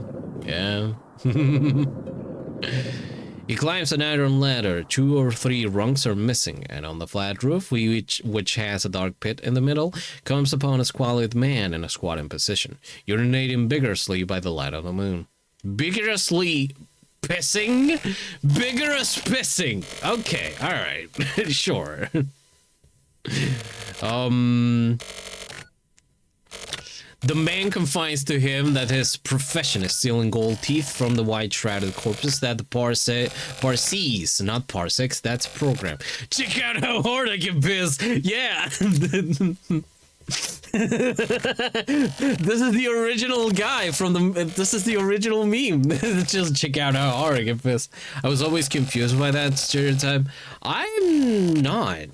He climbs an iron ladder. 2 or 3 rungs are missing, and on the flat roof, which has a dark pit in the middle, comes upon a squalid man in a squatting position, urinating vigorously by the light of the moon. Vigorously pissing? Vigorous pissing. Okay, all right, sure. The man confides to him that his profession is stealing gold teeth from the white shrouded corpses that the Parsees, not parsecs, that's a program. Check out how hard I can piss. Yeah. This is the original guy from the, this is the original meme. Just check out how hard I can piss. I was always confused by that stereotype. I'm not,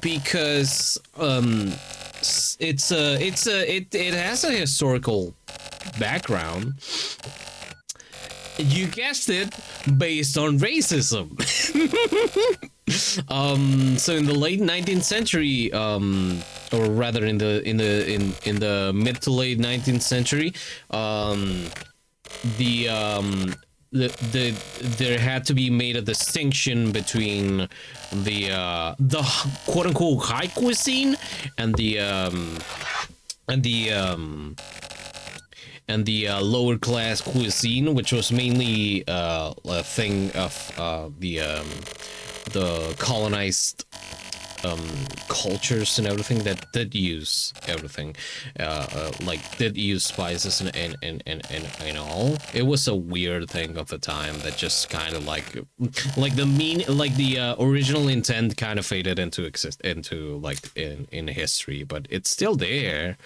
because it has a historical background. You guessed it, based on racism. So in the late 19th century, or rather in the mid to late 19th century, there had to be made a distinction between the quote unquote high cuisine and the lower class cuisine, which was mainly a thing of the colonized cultures and everything that did use everything, like did use spices and all. It was a weird thing of the time that just kind of like the original intent kind of faded into in history, but it's still there.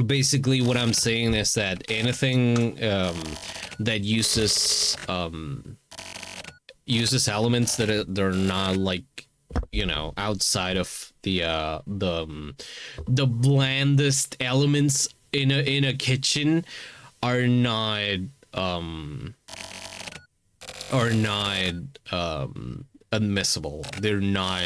Basically what I'm saying is that anything that uses elements that they're not, like, you know, outside of the blandest elements in a kitchen are not admissible. They're not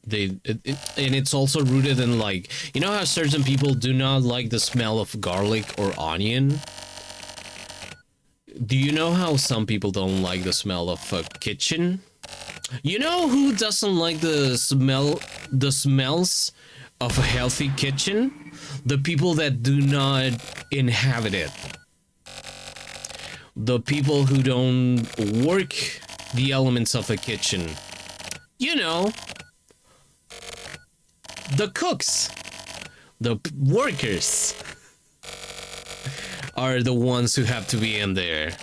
and it's also rooted in, like, you know how certain people do not like the smell of garlic or onion? Do you know how some people don't like the smell of a kitchen? You know who doesn't like the smells of a healthy kitchen, the people that do not inhabit it, the people who don't work the elements of a kitchen, you know, the cooks, the workers are the ones who have to be in there.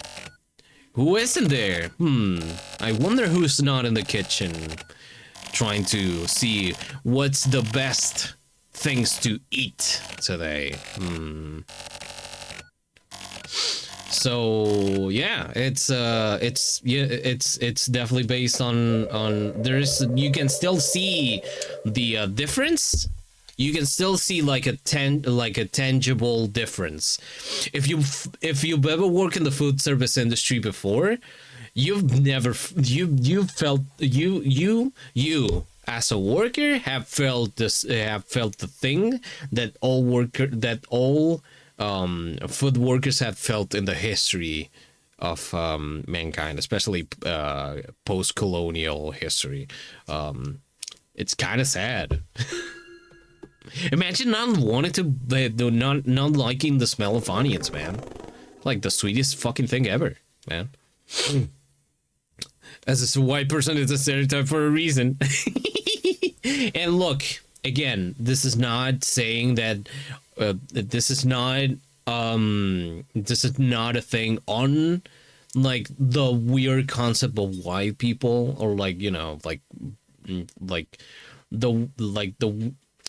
Who isn't there? I wonder who's not in the kitchen trying to see what's the best things to eat today. So yeah, it's definitely based on you can still see the difference. You can still see like a tangible difference. If you've ever worked in the food service industry before, you felt as a worker have felt the thing that all food workers have felt in the history of mankind, especially post-colonial history. It's kind of sad. Imagine not wanting to, not liking the smell of onions, man. Like the sweetest fucking thing ever, man. As a white person, it's a stereotype for a reason. And look, again, this is not saying that this is not a thing on like the weird concept of white people, or like, you know, like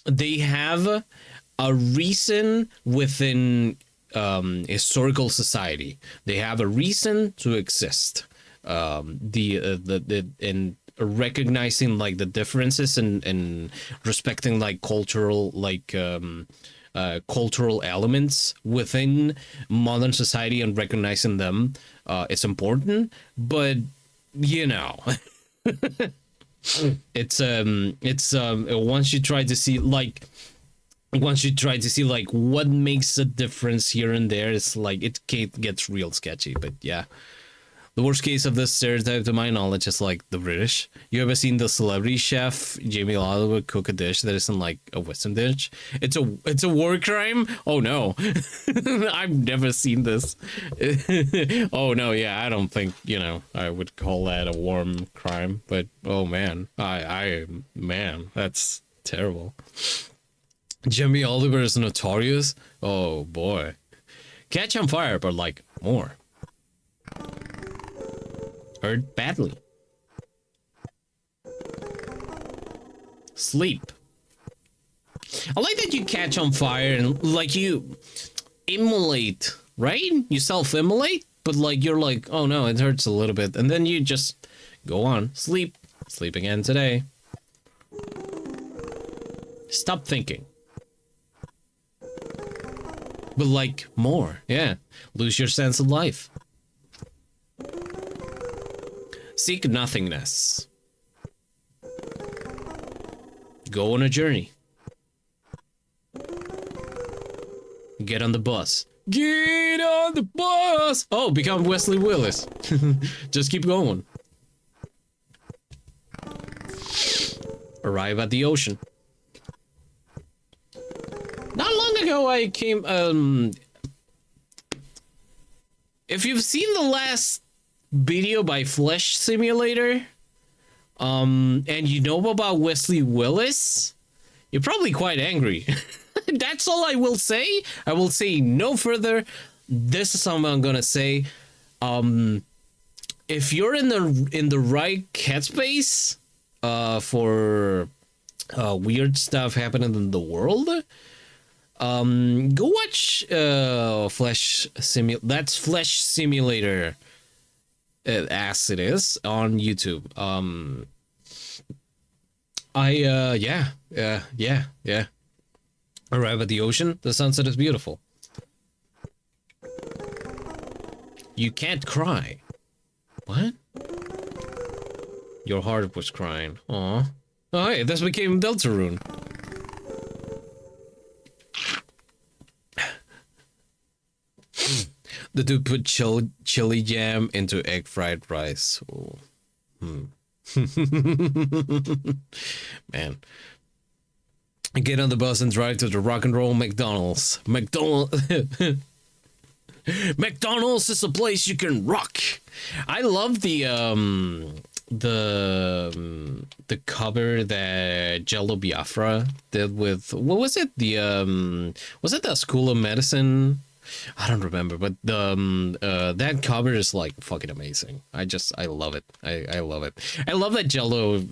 they have a reason within historical society. They have a reason to exist. And recognizing like the differences and respecting like cultural elements within modern society and recognizing them is important. But you know, it's once you try to see like what makes a difference here and there, it's like it gets real sketchy. But yeah, the worst case of this stereotype, to my knowledge, is like the British. You ever seen the celebrity chef Jamie Oliver cook a dish that isn't like a Western dish? It's a war crime. Oh no, I've never seen this. Oh no, yeah, I don't think, you know, I would call that a war crime. But oh man, man, that's terrible. Jamie Oliver is notorious. Oh boy, Catch on Fire, but like more. Hurt badly. Sleep. I like that you catch on fire and like you immolate, right? You self-immolate, but like you're like, oh no, it hurts a little bit, and then you just go on, sleep again today. Stop thinking. But like more, yeah. Lose your sense of life. Seek nothingness. Go on a journey. Get on the bus. Get on the bus! Oh, become Wesley Willis. Just keep going. Arrive at the ocean. Not long ago I came, if you've seen the last video by Flesh Simulator, and you know about Wesley Willis, you're probably quite angry. That's all I will say. I will say no further. This is something I'm gonna say. If you're in the right headspace for weird stuff happening in the world, go watch Flesh Simulator. As it is on YouTube. Yeah. Arrive at the ocean. The sunset is beautiful. You can't cry. What? Your heart was crying. Aw. Oh, hey, this became Deltarune. The dude put chili jam into egg fried rice. Oh. Man. Get on the bus and drive to the rock and roll McDonald's. McDonald's is a place you can rock. I love the cover that Jello Biafra did with, what was it? Was it the School of Medicine? I don't remember, but that cover is like fucking amazing. I love it. I love it. I love that Jello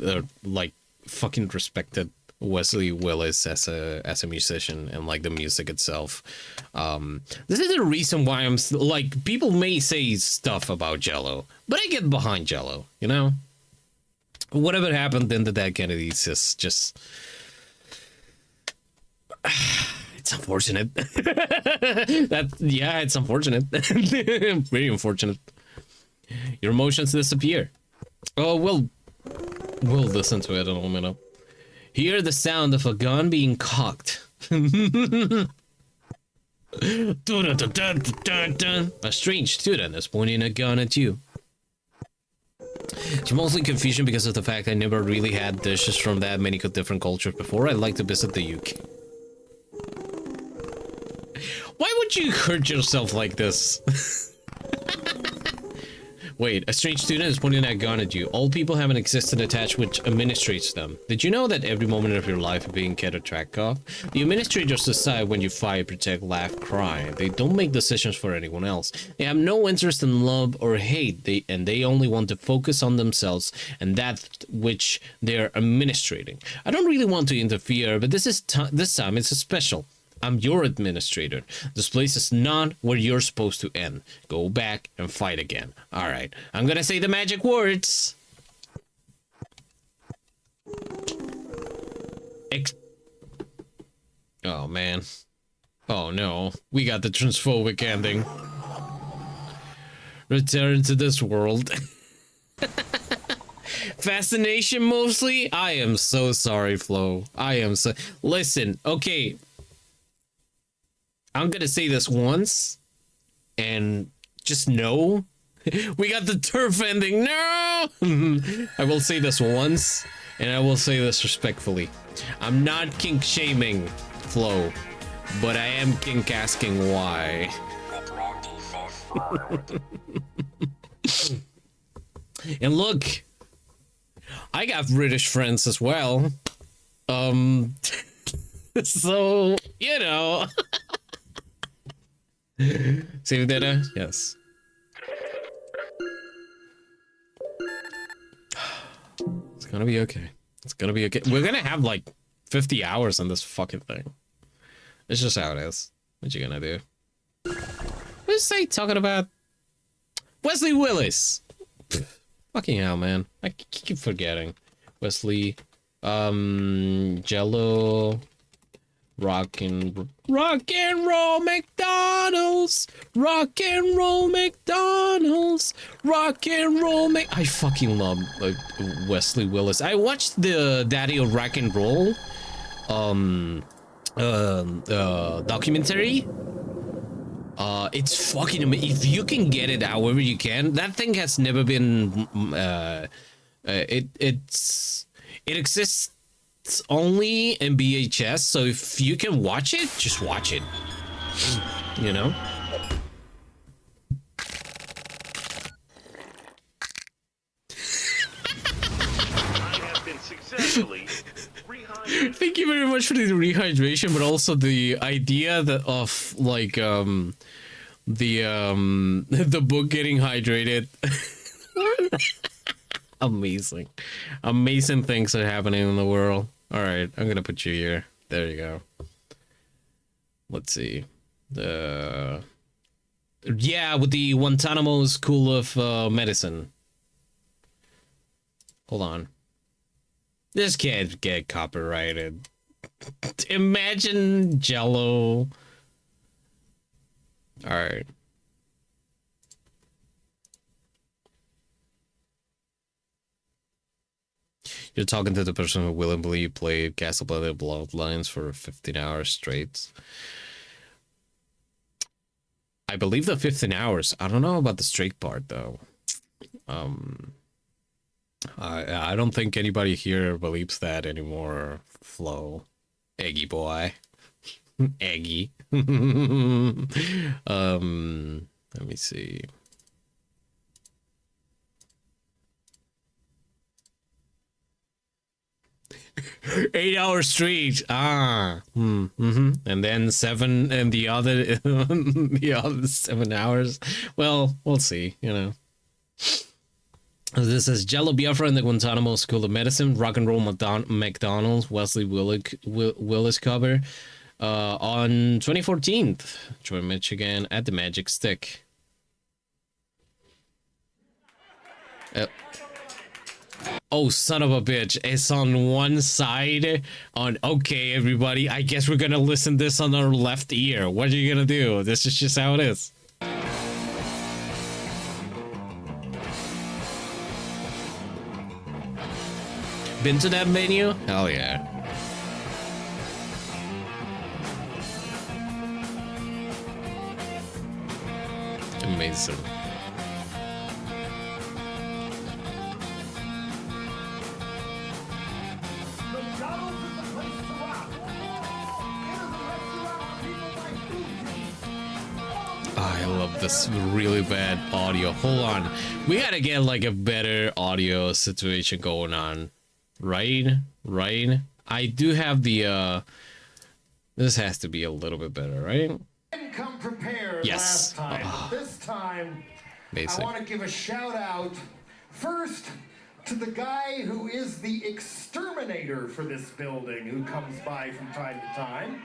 like fucking respected Wesley Willis as a musician and like the music itself. This is the reason why I'm like, people may say stuff about Jello, but I get behind Jello, you know? Whatever happened in the Dead Kennedys is just it's unfortunate. It's unfortunate. Very unfortunate. Your emotions disappear. Oh, we'll listen to it in a minute. Hear the sound of a gun being cocked. A strange student is pointing a gun at you. It's mostly confusion because of the fact I never really had dishes from that many different cultures before. I'd like to visit the UK. Why would you hurt yourself like this? Wait, a strange student is pointing that gun at you. All people have an existence attached which administrates them. Did you know that every moment of your life is being kept a track of? The administrators decide when you fight, protect, laugh, cry. They don't make decisions for anyone else. They have no interest in love or hate. They only want to focus on themselves and that which they're administrating. I don't really want to interfere, but this time it's special. I'm your administrator. This place is not where you're supposed to end. Go back and fight again. All right. I'm gonna say the magic words. Oh, man. Oh, no. We got the transphobic ending. Return to this world. Fascination, mostly? I am so sorry, Flo. I am so... Listen, okay... I'm gonna say this once, and just know, we got the turf ending. No! I will say this once, and I will say this respectfully. I'm not kink shaming Flo, but I am kink asking why. And look, I got British friends as well. So, you know. Save data? Yes. It's gonna be okay. It's gonna be okay. We're gonna have like 50 hours on this fucking thing. It's just how it is. What you gonna do? What is they talking about? Wesley Willis! Fucking hell, man. I keep forgetting. Wesley, Jello... Rock and roll McDonald's, rock and roll McDonald's, rock and roll I fucking love Wesley Willis. I watched the Daddy of Rock and Roll documentary. It's fucking amazing. If you can get it however you can, that thing has never been it exists only in VHS, so if you can watch it, just watch it. You know? I have been successfully rehydrated. Thank you very much for the rehydration, but also the idea that of like the book getting hydrated. Amazing things are happening in the world. All right, I'm gonna put you here. There you go. Let's see. Yeah, with the Guantanamo School of Medicine. Hold on. This can't get copyrighted. Imagine Jello. All right. You're talking to the person who willingly played Castlevania Bloodlines for 15 hours straight. I believe the 15 hours. I don't know about the straight part, though. I don't think anybody here believes that anymore, Flo. Eggy boy. Eggy. Let me see. Eight-hour street. And then 7 and the other the other 7 hours. Well, we'll see, you know. This is Jello Biafra in the Guantanamo School of Medicine, Rock and Roll McDonald's, Wesley Willis cover on 2014, Detroit, Michigan, at the Magic Stick. Oh, son of a bitch. It's on one side. Okay, everybody. I guess we're gonna listen this on our left ear. What are you gonna do? This is just how it is. Been to that venue? Hell yeah. Amazing. I love this really bad audio. Hold on. We gotta get like a better audio situation going on. Right? I do have the this has to be a little bit better, right? Come prepared. Yes. Last time. This time Basic. I want to give a shout out first to the guy who is the exterminator for this building, who comes by from time to time.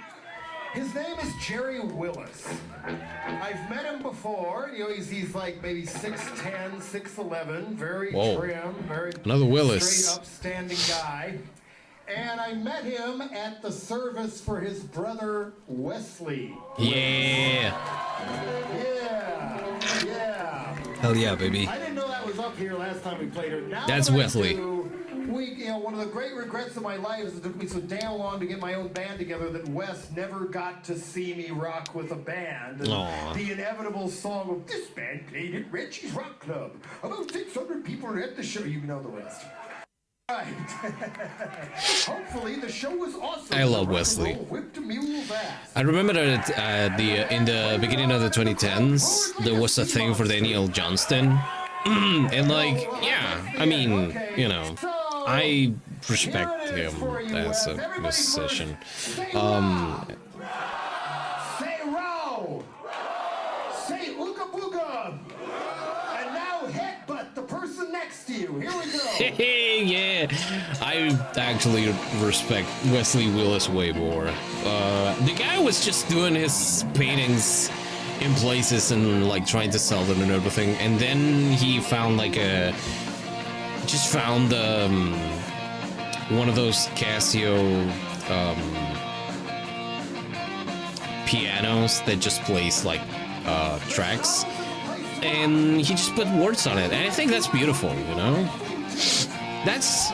His name is Jerry Willis. I've met him before. You know, he's like maybe 6'10", 6'11", very trim, very another Willis. straight upstanding guy. And I met him at the service for his brother Wesley. Yeah. Yeah. Hell yeah, baby. I didn't know that was up here last time we played her. Now That's that I Wesley. do, one of the great regrets of my life is it took me so damn long to get my own band together that Wes never got to see me rock with a band. And Aww. the inevitable song of this band played at Reggie's Rock Club. About 600 people are at the show. You know the rest. Right. Hopefully the show was awesome. I love Wesley. Whipped a mule's ass. I remember that in the beginning of the 2010s, there was a thing for Daniel Johnston. And like, yeah, I mean, you know, I respect him as a musician. Say row. Say ooga booga. And now headbutt the person next to you. Here we go. Yeah, I actually respect Wesley Willis way more. The guy was just doing his paintings in places and like trying to sell them and everything, and then he found like one of those Casio pianos that just plays like tracks, and he just put words on it, and I think that's beautiful, you know. That's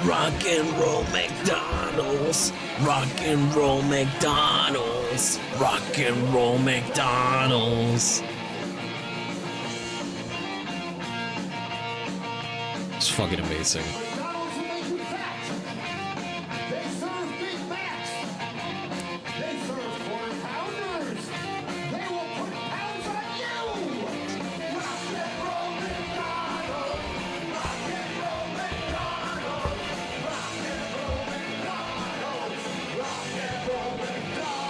rock and roll McDonald's, rock and roll McDonald's, rock and roll McDonald's. It's fucking amazing. McDonald's will make you fat. They serve Big Macs. They serve quarter pounders. They will put pounds on you. Rock and roll McDonald's. Rock and roll McDonald's. Rock and roll McDonald's. Rock and roll McDonald's.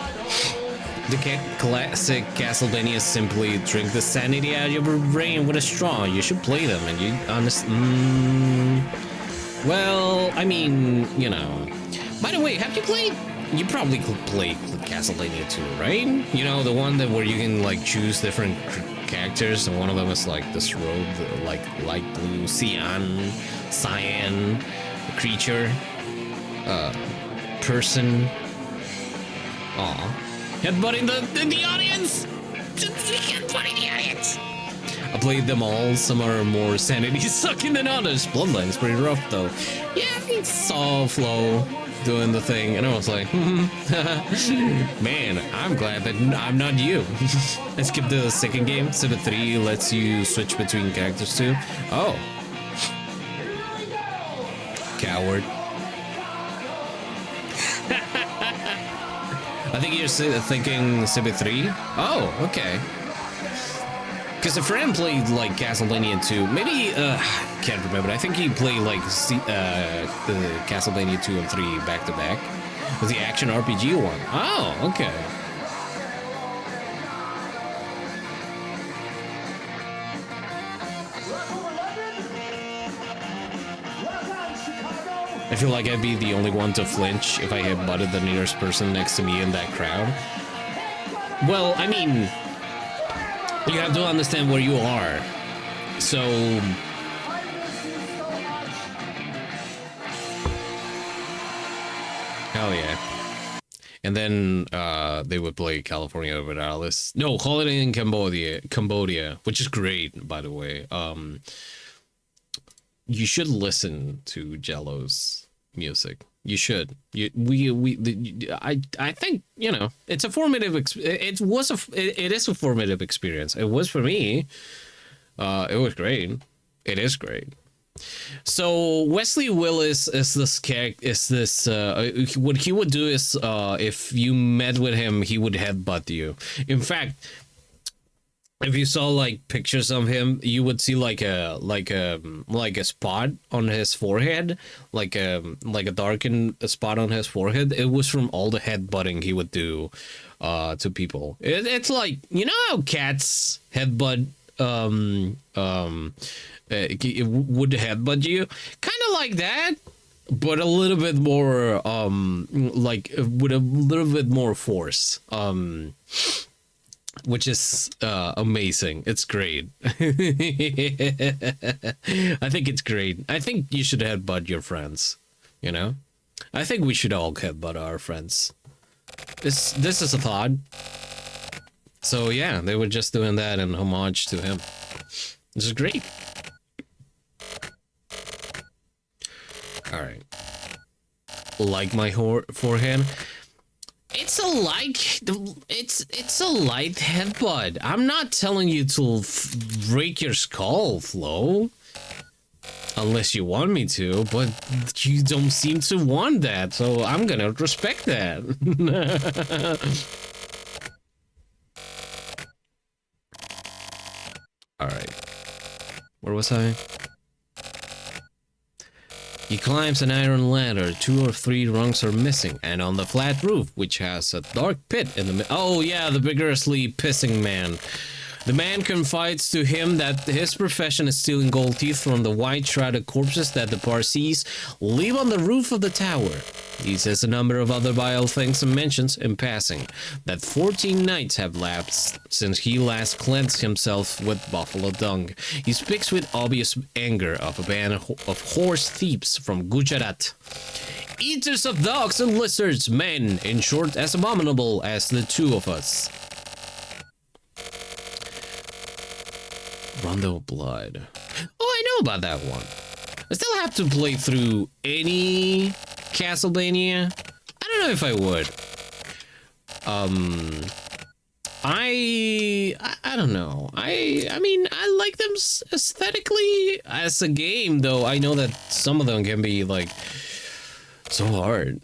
The classic Castlevania simply drink the sanity out of your brain with a straw. You should play them, and you well, I mean, you know. By the way, have you played? You probably could play Castlevania 2, right? You know, the one that where you can like choose different characters, and one of them is like this robe, like light blue, cyan creature, person. Aw. Headbutting the audience! Headbutting the audience! I played them all. Some are more sanity sucking than others. Bloodline's pretty rough though. Yeah, it's all flow. doing the thing, and I was like, man, I'm glad that I'm not you. I skipped the second game. Civ 3 lets you switch between characters too. Oh. Coward. I think you're thinking Civ 3? Oh, okay. Because a friend played like Castlevania 2. Maybe, can't remember. I think he played like the Castlevania 2 and 3 back to back. With the action RPG one. Oh, okay. I feel like I'd be the only one to flinch if I had butted the nearest person next to me in that crowd. Well, I mean, you have to understand where you are. So, hell yeah. And then they would play California over Alice. No, Holiday in Cambodia, which is great, by the way. You should listen to Jello's music. You should. I think, you know, it's a formative. It is a formative experience. It was for me. It was great. It is great. So Wesley Willis is this character. What he would do is, if you met with him, he would headbutt you. In fact, if you saw like pictures of him, you would see like a spot on his forehead, like a darkened spot on his forehead. It was from all the headbutting he would do to people. It's like, you know how cats headbutt would headbutt you, kind of like that, but a little bit more like with a little bit more force. Which is amazing. It's great. I think it's great. I think you should headbutt your friends, you know? I think we should all headbutt our friends. This is a thought. So yeah, they were just doing that in homage to him. This is great. Alright. Like my forehead? It's a light headbutt. I'm not telling you to break your skull, Flo. Unless you want me to, but you don't seem to want that, so I'm gonna respect that. Alright. Where was I? He climbs an iron ladder. 2 or 3 rungs are missing, and on the flat roof, which has a dark pit in the oh yeah, the vigorously pissing man. The man confides to him that his profession is stealing gold teeth from the white shrouded corpses that the Parsees leave on the roof of the tower. He says a number of other vile things and mentions, in passing, that 14 nights have lapsed since he last cleansed himself with buffalo dung. He speaks with obvious anger of a band of horse thieves from Gujarat. Eaters of dogs and lizards, men, in short, as abominable as the two of us. Rondo of Blood. Oh, I know about that one. I still have to play through any Castlevania. I don't know if I would. I don't know. I mean, I like them aesthetically as a game, though. I know that some of them can be like so hard.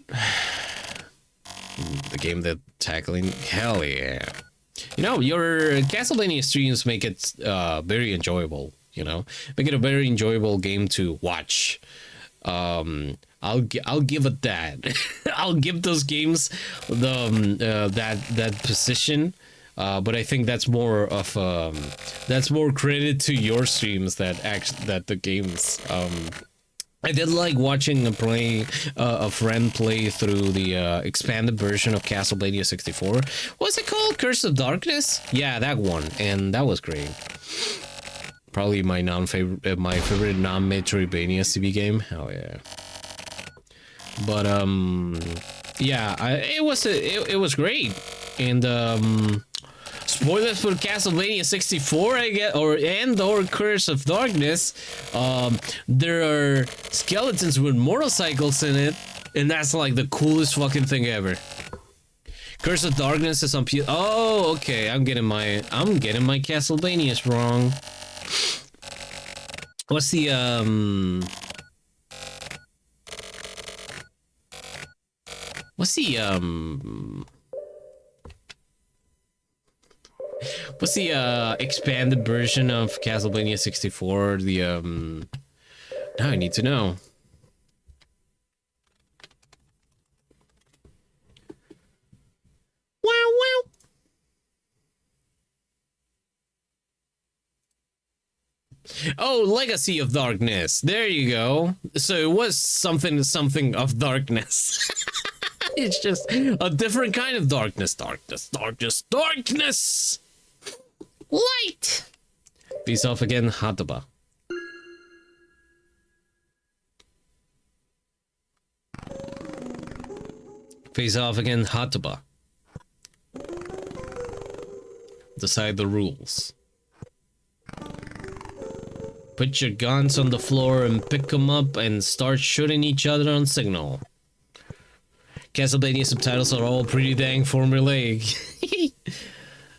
The game that tackling, hell yeah. You know, your Castlevania streams make it very enjoyable, you know? Make it a very enjoyable game to watch. I'll give it that. I'll give those games the that position. But I think that's more of that's more credit to your streams that the games. I did like watching a friend play through the expanded version of Castlevania 64. What's it called? Curse of Darkness? Yeah, that one, and that was great. Probably my favorite non-Metroidvania CB game. Hell yeah. But yeah, it was great, and spoilers for Castlevania 64, I guess, or Curse of Darkness. There are skeletons with motorcycles in it, And that's like the coolest fucking thing ever. Curse of Darkness is on P. Oh, okay. I'm getting my Castlevanias wrong. What's the What's the expanded version of Castlevania 64? The now I need to know. Wow wow. Oh, Legacy of Darkness. There you go. So it was something of darkness. It's just a different kind of darkness. Darkness. Light. Peace off again, Hataba. Face off again, Hataba. Decide the rules. Put your guns on the floor and pick them up and start shooting each other on signal. Castlevania subtitles are all pretty dang formulaic.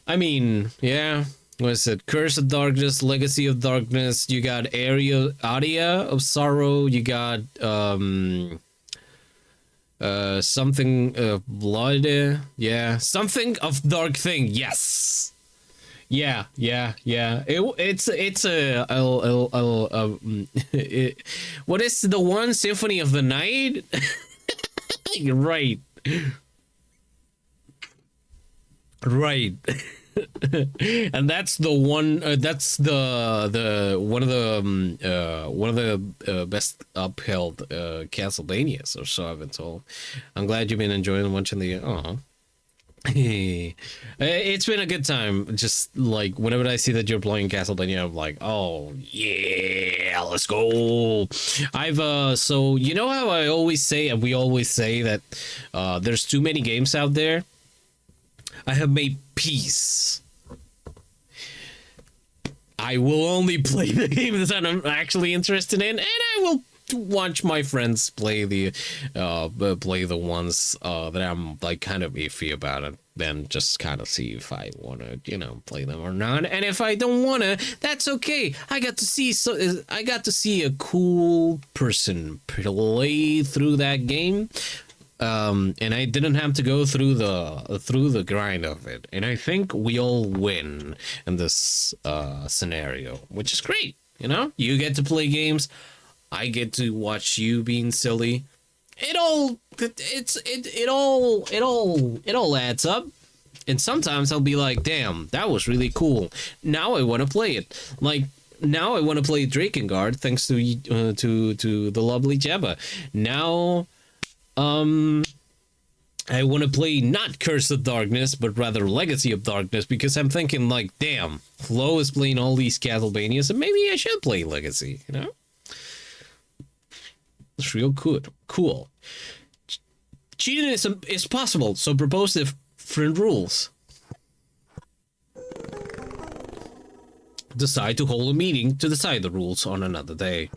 I mean, yeah. What is it? Curse of Darkness, Legacy of Darkness. You got Aria of Sorrow. You got something of Blood. Yeah, something of Dark Thing. Yes. Yeah. It's what is the one Symphony of the Night? Right. And that's the one. That's the one of the best upheld Castlevanias, or so I've been told. I'm glad you've been enjoying watching the. It's been a good time. Just like whenever I see that you're playing Castlevania, I'm like, oh yeah, let's go. I've so you know how I always say, and we always say that there's too many games out there. I have made peace. I will only play the games that I'm actually interested in, and I will watch my friends play the ones that I'm like kind of iffy about it. Then just kind of see if I want to, play them or not. And if I don't want to, that's okay. I got to see a cool person play through that game. And I didn't have to go through the grind of it, and I think we all win in this scenario, which is great. You get to play games, I get to watch you being silly. It all adds up, and sometimes I'll be like, damn, that was really cool. Now I want to play it. Like now I want to play Drakengard thanks to the lovely Jebba. Now. I want to play not Curse of Darkness, but rather Legacy of Darkness, because I'm thinking like, damn, Flo is playing all these Castlevanias, and maybe I should play Legacy, It's real good. Cool. Cheating is possible, so propose different rules. Decide to hold a meeting to decide the rules on another day.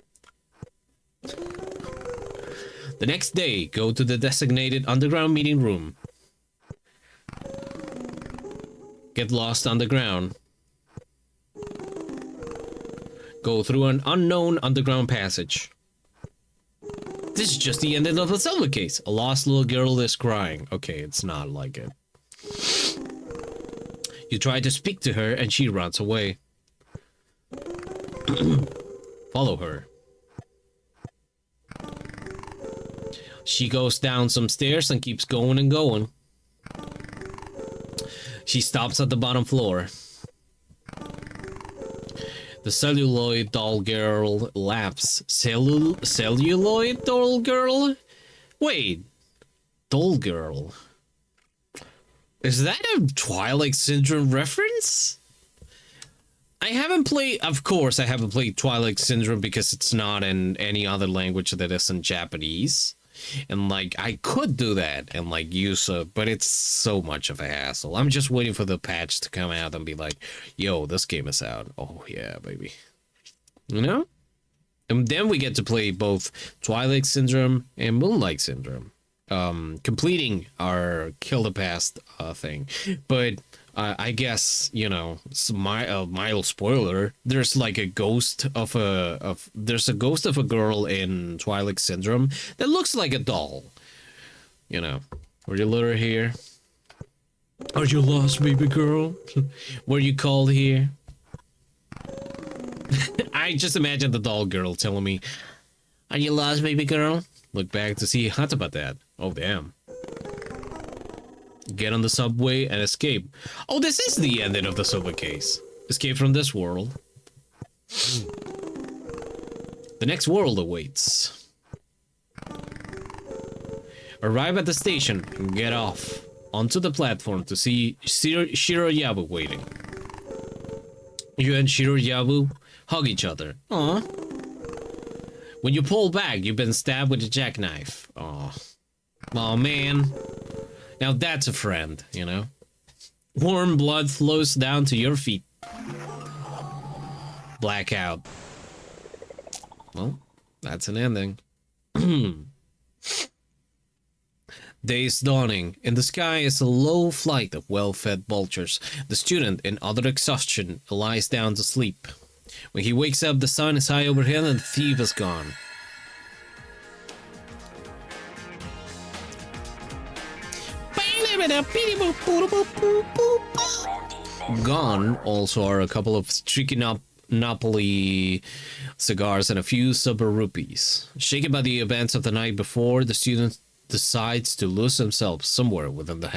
The next day, go to the designated underground meeting room. Get lost underground. Go through an unknown underground passage. This is just the ending of the Zelda case. A lost little girl is crying. Okay, it's not like it. You try to speak to her and she runs away. Follow her. She goes down some stairs and keeps going and going. She stops at the bottom floor. The celluloid doll girl laughs. Celluloid doll girl? Wait. Doll girl. Is that a Twilight Syndrome reference? Of course I haven't played Twilight Syndrome because it's not in any other language that isn't Japanese. And like I could do that and like use but it's so much of a hassle. I'm just waiting for the patch to come out and be like, yo, this game is out. Oh yeah, baby. And then we get to play both Twilight Syndrome and Moonlight Syndrome, completing our Kill the Past thing. But I guess, you know, mild spoiler. There's like a ghost of there's a ghost of a girl in Twilight Syndrome that looks like a doll. You know, were you lured here? Are you lost, baby girl? Were you called here? I just imagine the doll girl telling me, "Are you lost, baby girl?" Look back to see hot about that. Oh, damn. Get on the subway and escape. Oh, this is the ending of the subway case. Escape from this world. The next world awaits. Arrive at the station and get off onto the platform to see Shiroyabu waiting. You and Shiroyabu hug each other. Aw. When you pull back, you've been stabbed with a jackknife. Aw. Aw, man. Now that's a friend, you know? Warm blood flows down to your feet. Blackout. Well, that's an ending. Day is dawning. In the sky is a low flight of well-fed vultures. The student, in utter exhaustion, lies down to sleep. When he wakes up, the sun is high overhead and the thief is gone. Gone also are a couple of streaky Napoli cigars and a few silver rupees. Shaken by the events of the night before, the student decides to lose himself somewhere within the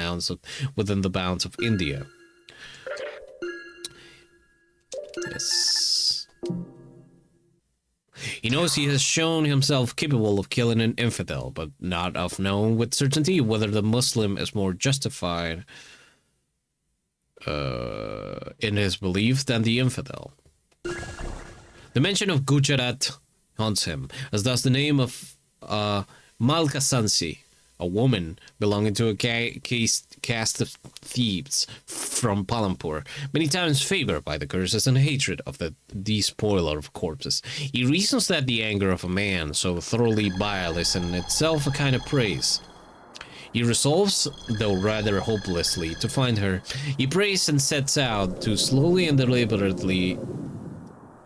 bounds of India. Yes. He knows he has shown himself capable of killing an infidel, but not of knowing with certainty whether the Muslim is more justified in his belief than the infidel. The mention of Gujarat haunts him, as does the name of Malka Sansi, a woman belonging to a caste of thieves from Palampur, many times favored by the curses and hatred of the despoiler of corpses. He reasons that the anger of a man so thoroughly vile is in itself a kind of praise. He resolves, though rather hopelessly, to find her. He prays and sets out to slowly and deliberately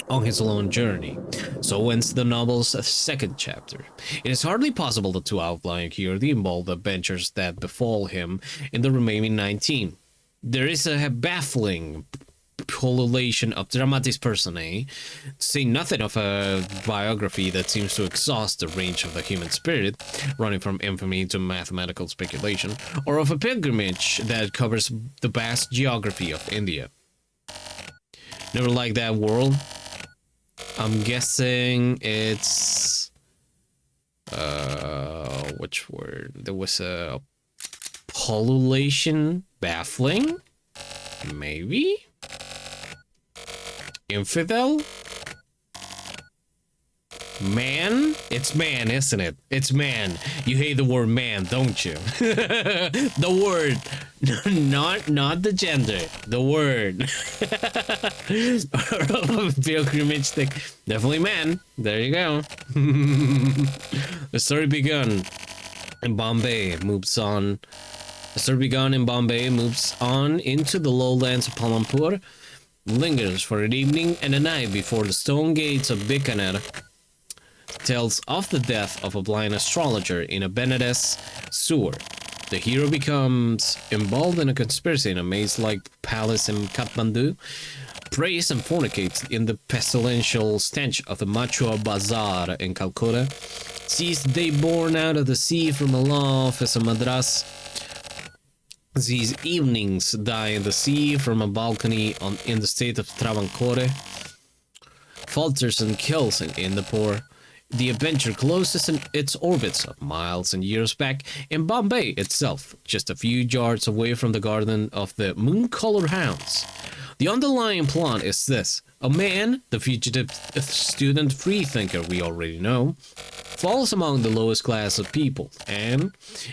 on his lone journey. So ends the novel's second chapter. It is hardly possible to outline here the involved adventures that befall him in the remaining 19. There is a baffling pullulation of dramatis personae, to say nothing of a biography that seems to exhaust the range of the human spirit, running from infamy to mathematical speculation, or of a pilgrimage that covers the vast geography of India. Never like that world? I'm guessing it's which word? There was a pullulation, baffling, maybe infidel, man. It's man, isn't it? It's man. You hate the word man, don't you? The word, not the gender, the word. Pilgrimage stick. Definitely man. There you go. The story begun in Bombay moves on. The story begun in Bombay moves on into the lowlands of Palampur, lingers for an evening and a night before the stone gates of Bikaner, tells of the death of a blind astrologer in a Benares sewer. The hero becomes involved in a conspiracy in a maze-like palace in Kathmandu, prays and fornicates in the pestilential stench of the Machua Bazaar in Calcutta, sees day born out of the sea from a law office in Madras, sees evenings die in the sea from a balcony in the state of Travancore, falters and kills in Indapur. The adventure closes in its orbits of miles and years back in Bombay itself, just a few yards away from the garden of the moon-colored hounds. The underlying plot is this: a man, the fugitive student freethinker we already know, falls among the lowest class of people, and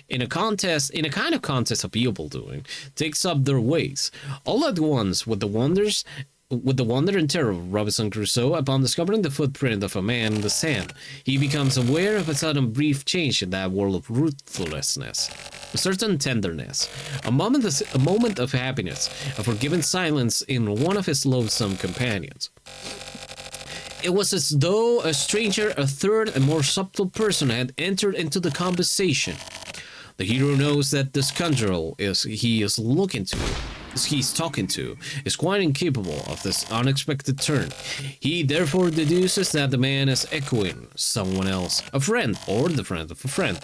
in a kind of contest of evil doing, takes up their ways, all at once with the wonders with the wonder and terror of Robinson Crusoe upon discovering the footprint of a man in the sand. He becomes aware of a sudden brief change in that world of ruthlessness, a certain tenderness, a moment of happiness, a forgiving silence in one of his loathsome companions. It was as though a stranger, a third and more subtle person had entered into the conversation. The hero knows that the scoundrel he's talking to, is quite incapable of this unexpected turn. He therefore deduces that the man is echoing someone else, a friend, or the friend of a friend.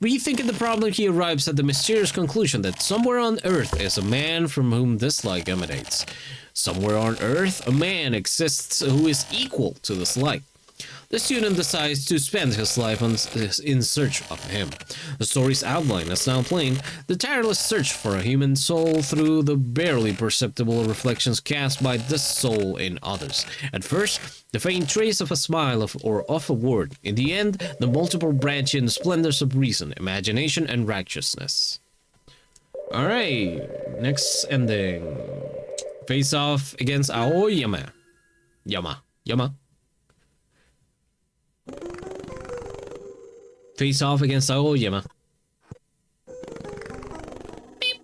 Rethinking the problem, he arrives at the mysterious conclusion that somewhere on Earth is a man from whom dislike emanates. Somewhere on Earth, a man exists who is equal to dislike. The student decides to spend his life in search of him. The story's outline is now plain: the tireless search for a human soul through the barely perceptible reflections cast by this soul in others. At first, the faint trace of a smile or of a word. In the end, the multiple branching splendors of reason, imagination, and righteousness. Alright, next ending. Face off against Aoyama. Yama. Face off against Aoyama. Beep.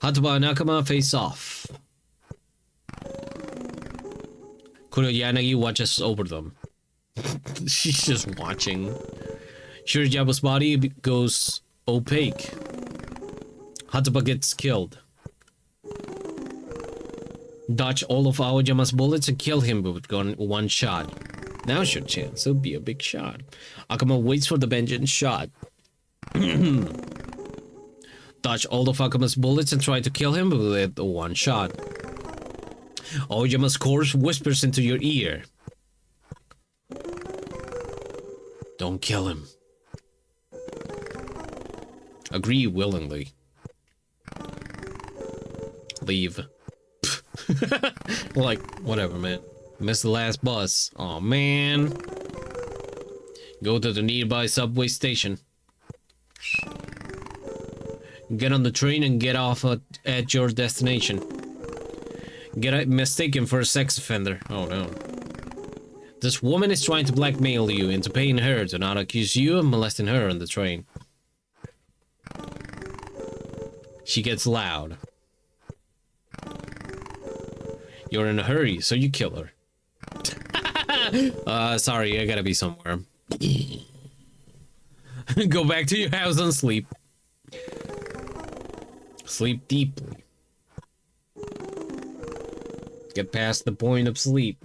Hatoba Nakama face off. Kuroyanagi watches over them. She's just watching. Shirajaba's body goes opaque. Hatoba gets killed. Dodge all of Aoyama's bullets and kill him with one shot. Now's your chance. It'll be a big shot. Akama waits for the vengeance shot. Dodge all of Akama's bullets and try to kill him with one shot. Aoyama's corpse whispers into your ear. Don't kill him. Agree willingly. Leave. Like, whatever, man. Missed the last bus. Oh man. Go to the nearby subway station. Get on the train and get off at your destination. Get mistaken for a sex offender. Oh no. This woman is trying to blackmail you into paying her to not accuse you of molesting her on the train. She gets loud. You're in a hurry, so you kill her. Sorry, I gotta be somewhere. Go back to your house and sleep. Sleep deeply. Get past the point of sleep.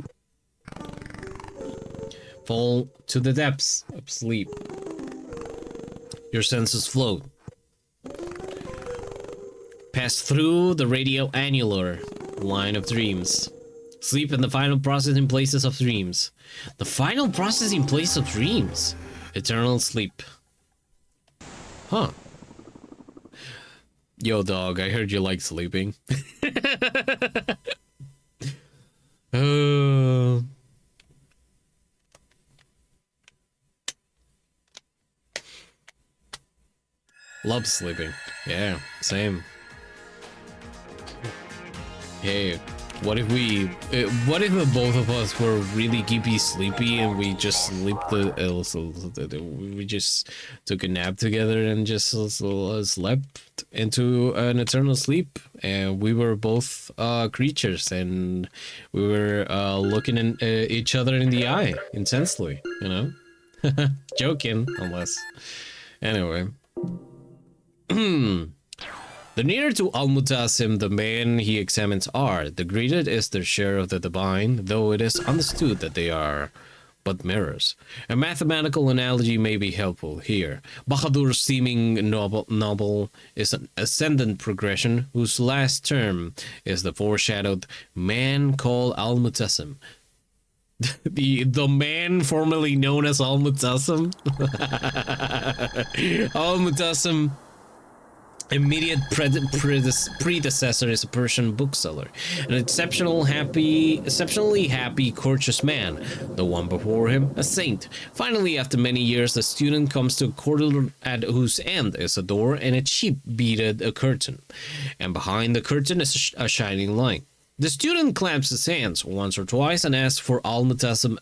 Fall to the depths of sleep. Your senses float. Pass through the radioannular line of dreams. Sleep in the final processing places of dreams. The final processing place of dreams. Eternal sleep. Huh. Yo, dog, I heard you like sleeping. Love sleeping. Yeah, same. Hey, what if the both of us were really keepy sleepy and we just we just took a nap together and just slept into an eternal sleep, and we were both creatures and we were looking in each other in the eye intensely, you know? Joking, unless. Anyway. The nearer to Al-Mutasim the men he examines are, the greater is their share of the divine, though it is understood that they are but mirrors. A mathematical analogy may be helpful here. Bahadur's seeming novel is an ascendant progression whose last term is the foreshadowed man called Al-Mutasim. The man formerly known as Al-Mutasim? Al-Mutasim immediate predecessor is a Persian bookseller, an exceptionally happy, courteous man. The one before him, a saint. Finally, after many years, the student comes to a corridor at whose end is a door and a cheap beaded curtain, and behind the curtain is a shining light. The student claps his hands once or twice and asks for Al-Mutassim,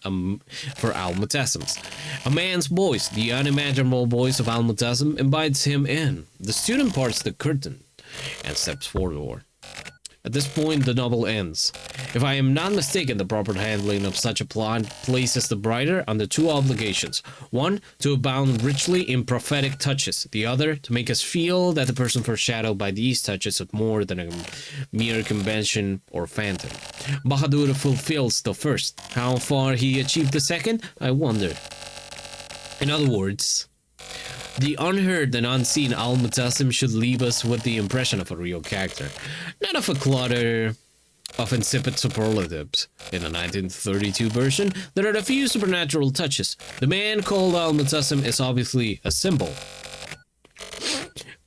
for Al-Mutassim's. A man's voice, the unimaginable voice of Al-Mutassim, invites him in. The student parts the curtain and steps forward. At this point, the novel ends. If I am not mistaken, the proper handling of such a plot places the writer under two obligations. One, to abound richly in prophetic touches. The other, to make us feel that the person foreshadowed by these touches is more than a mere convention or phantom. Bahadur fulfills the first. How far he achieved the second, I wonder. In other words, the unheard and unseen Al-Mutassim should leave us with the impression of a real character, not of a clutter of insipid superlatives. In the 1932 version, there are a few supernatural touches. The man called Al-Mutassim is obviously a symbol,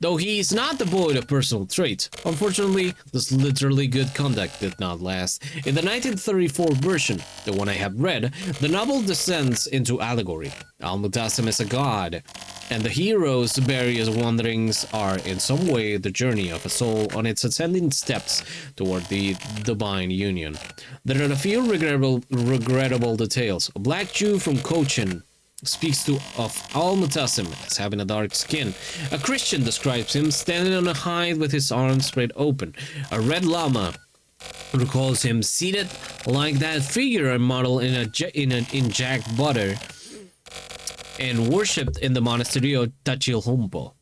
though he is not devoid of personal traits. Unfortunately, this literally good conduct did not last. In the 1934 version, the one I have read, the novel descends into allegory. Al-Mutassim is a god, and the hero's various wanderings are in some way the journey of a soul on its ascending steps toward the divine union. There are a few regrettable details. A black Jew from Cochin speaks of Al-Mutassim as having a dark skin. A Christian describes him standing on a height with his arms spread open. A red llama recalls him seated like that figure I model in Jack Butter and worshipped in the monastery of Tachilhumpo.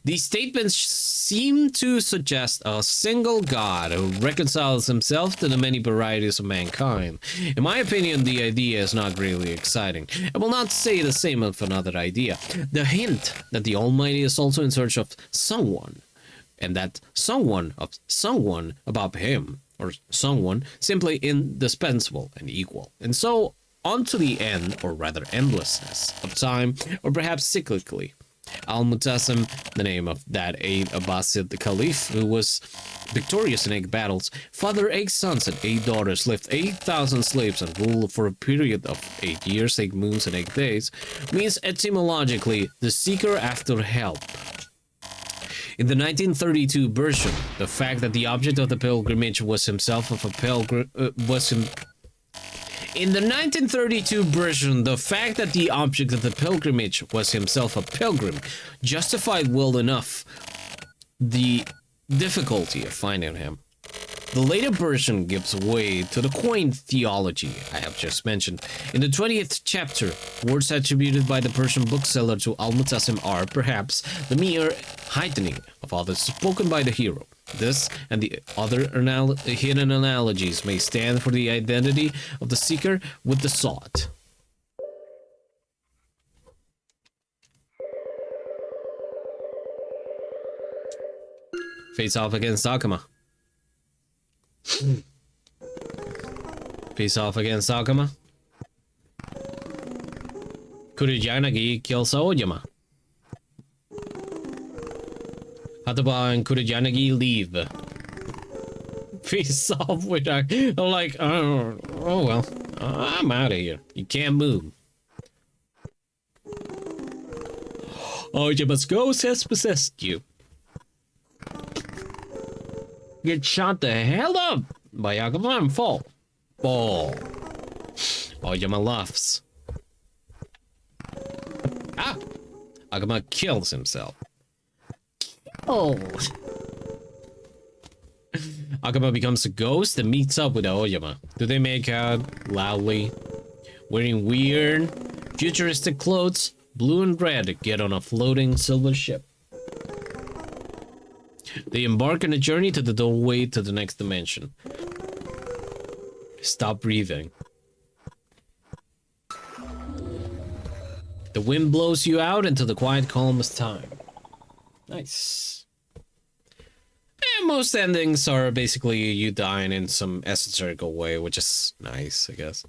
These statements seem to suggest a single god who reconciles himself to the many varieties of mankind. In my opinion, the idea is not really exciting. I will not say the same of another idea. The hint that the Almighty is also in search of someone, and that someone of someone above him, or someone simply indispensable and equal. And so on to the end, or rather endlessness, of time, or perhaps cyclically. Al-Mutassim, the name of that 8 Abbasid Caliph who was victorious in 8 battles, fathered 8 sons and 8 daughters, left 8,000 slaves, and ruled for a period of 8 years, 8 moons, and 8 days, means etymologically the seeker after help. In the 1932 version, the fact that the object of the pilgrimage was himself of a pilgrim In the 1932 version, the fact that the object of the pilgrimage was himself a pilgrim justified well enough the difficulty of finding him. The later version gives way to the quaint theology I have just mentioned. In the 20th chapter, words attributed by the Persian bookseller to Al-Mutassim are, perhaps, the mere heightening of others spoken by the hero. This and the other hidden analogies may stand for the identity of the seeker with the sought. Face off against Akama. Face off against Akama. Kurijanagi kills Ojama. Hataba and Kurijanagi leave. Face off with I'm like, oh well, I'm out of here. You can't move. Ojama's ghost has possessed you. Get shot the hell up by Akama and fall. Ojama laughs. Ah! Akama kills himself. Oh. Akama becomes a ghost and meets up with Aoyama. Do they make out loudly? Wearing weird, futuristic clothes, blue and red, get on a floating silver ship. They embark on a journey to the doorway to the next dimension. Stop breathing. The wind blows you out into the quiet, calmest time. Nice. And most endings are basically you dying in some esoterical way, which is nice, I guess.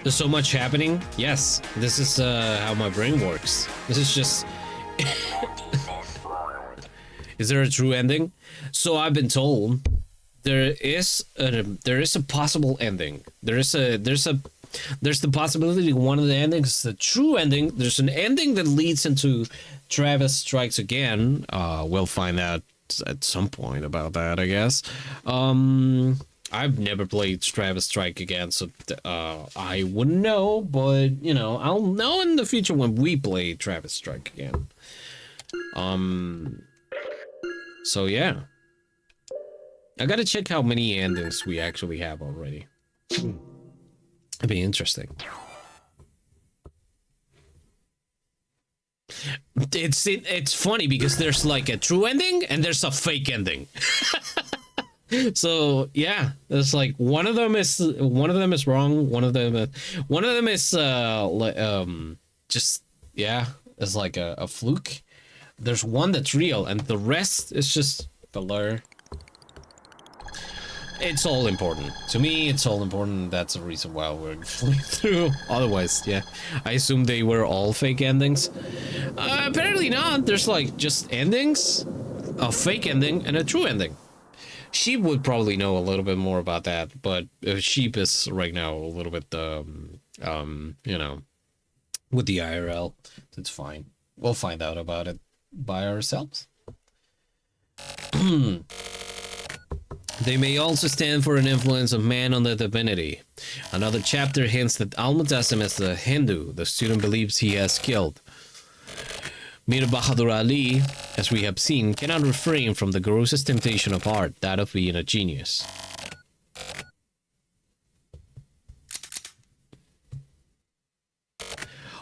There's so much happening. Yes, this is how my brain works. This is just... Is there a true ending? So I've been told there is a possible ending. There's a There's the possibility one of the endings is the true ending. There's an ending that leads into Travis Strikes Again. We'll find out at some point about that, I guess. I've never played Travis Strike Again, so I wouldn't know, but I'll know in the future when we play Travis Strike Again. So yeah, I gotta check how many endings we actually have already. It'd be interesting. It's funny because there's like a true ending and there's a fake ending. So yeah, it's like one of them is wrong. One of them is just it's like a fluke. There's one that's real, and the rest is just filler. It's all important. To me, it's all important. That's the reason why we're going through. Otherwise, yeah. I assume they were all fake endings. Apparently not. There's like just endings, a fake ending, and a true ending. Sheep would probably know a little bit more about that, but Sheep is right now a little bit, with the IRL. That's fine. We'll find out about it by ourselves. They may also stand for an influence of man on the divinity. Another chapter hints that Al-Mutassim is the Hindu the student believes he has killed. Mir Bahadur Ali, as we have seen, cannot refrain from the grossest temptation of art, that of being a genius.